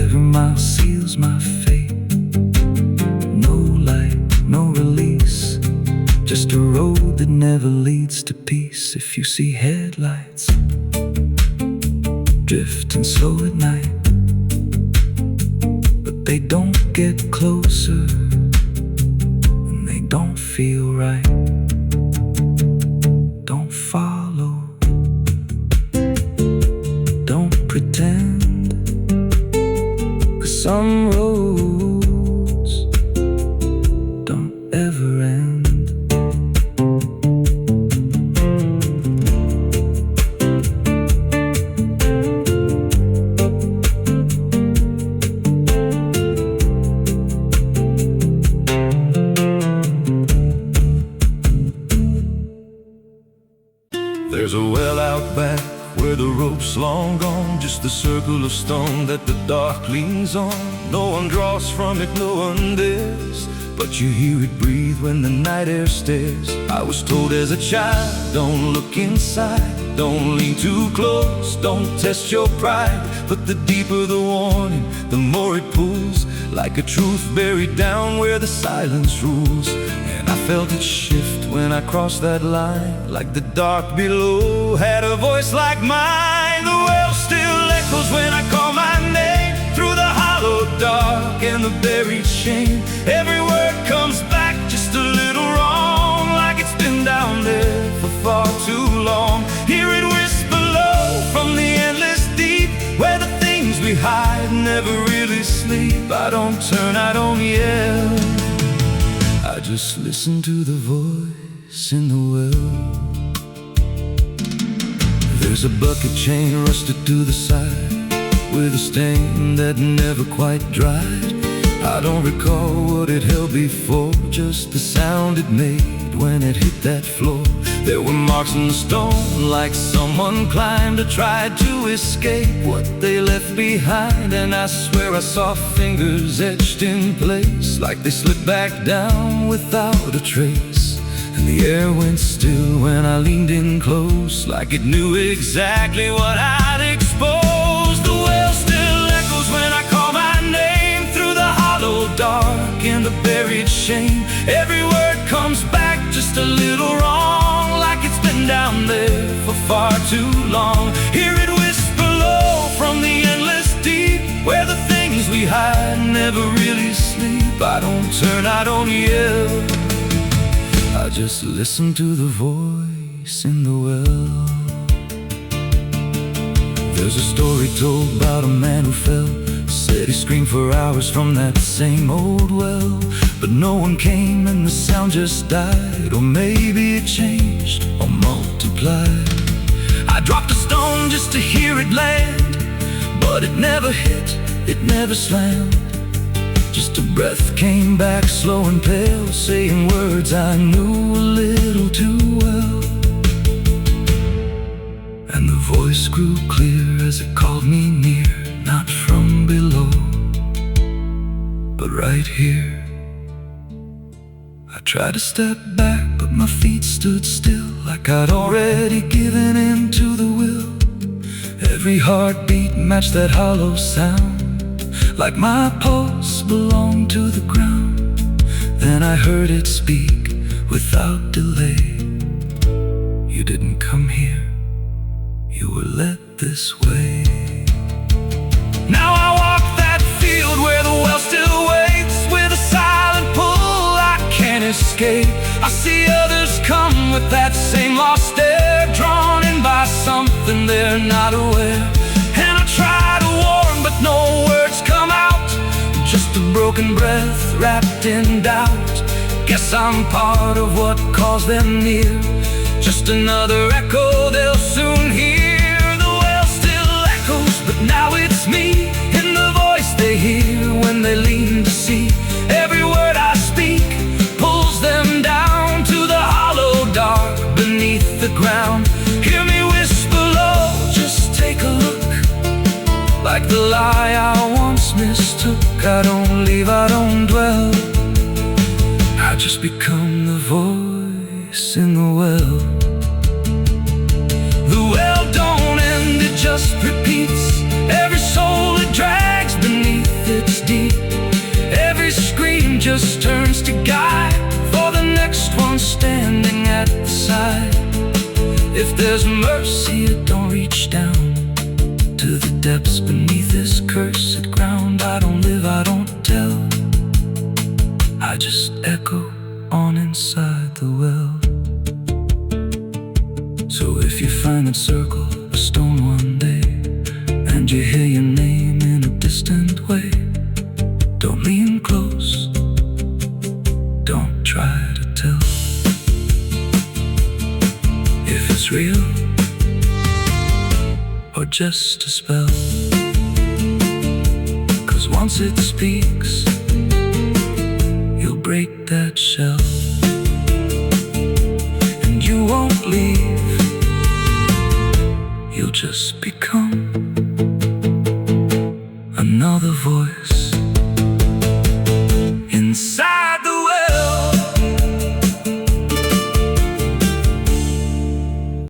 every mile seals my fate. No light, no release, just a road that never leads to peace. If you see headlights drifting slow at night, but they don't get closer and they don't feel right, don't follow, don't pretend, 'cause some roads don't ever end. There's a well out back where the rope's long gone, just a circle of stone that the dark leans on. No one draws from it, no one dares, but you hear it breathe when the night air stares. I was told as a child, don't look inside, don't lean too close, don't test your pride. But the deeper the warning, the more it pulls, like a truth buried down where the silence rules. And I felt it shift when I crossed that line, like the dark below had a voice like mine. The well still echoes when I call my name, through the hollow dark and the buried shame. Every word comes back just a little wrong, like it's been down there for far too long. Hear it whisper low from the endless deep, where the things we hide never really sleep. I don't turn, I don't yell, I just listen to the voice in the well. There's a bucket chain rusted to the side, with a stain that never quite dried. I don't recall what it held before, just the sound it made when it hit that floor. There were marks in the stone, like someone climbed or tried to escape what they left behind. And I swear I saw fingers etched in place, like they slipped back down without a trace. And the air went still when I leaned in close, like it knew exactly what I'd exposed. The well still echoes when I call my name through the hollow dark and the buried shame. Every word comes back just a little wrong, like it's been down there for far too long. Hear it whisper low from the endless deep, where the things we hide never really sleep. I don't turn, I don't yell, I just listen to the voice in the well. There's a story told about a man who fell. Said he screamed for hours from that same old well, but no one came and the sound just died. Or maybe it changed or multiplied. I dropped a stone just to hear it land, but it never hit, it never slammed. Just a breath came back slow and pale, saying words I knew a little too well. And the voice grew clear as it called me near, not from below, but right here. I tried to step back, but my feet stood still, like I'd already given in to the will. Every heartbeat matched that hollow sound, like my pulse belonged to the ground. Then I heard it speak without delay. You didn't come here, you were led this way. Now I walk that field where the well still waits, with a silent pull I can't escape. I see others come with that same lost stare, drawn in by something they're not aware. And I try to warn, but no words come out, just a broken breath wrapped in doubt. Guess I'm part of what calls them near, just another echo they'll soon hear. The well still echoes, but now it's me, in the voice they hear when they lean to see. Every word I speak pulls them down to the hollow dark beneath the ground. Hear me whisper low, just take a look, like the lie I once mistook. I don't leave, I don't dwell, I just become the voice in the well. The well don't end, it just repeats. Every soul it drags beneath its deep. Every scream just turns to guide for the next one standing at the side. If there's mercy, it don't reach down to the depths beneath this cursed ground. I don't live, I don't tell, I just echo on inside the well. So if you find that circle, a stone one day, and you hear your name in a distant way, don't lean close, don't try to tell if it's real or just a spell. 'Cause once it speaks, you'll break that shell, and you won't leave, you'll just become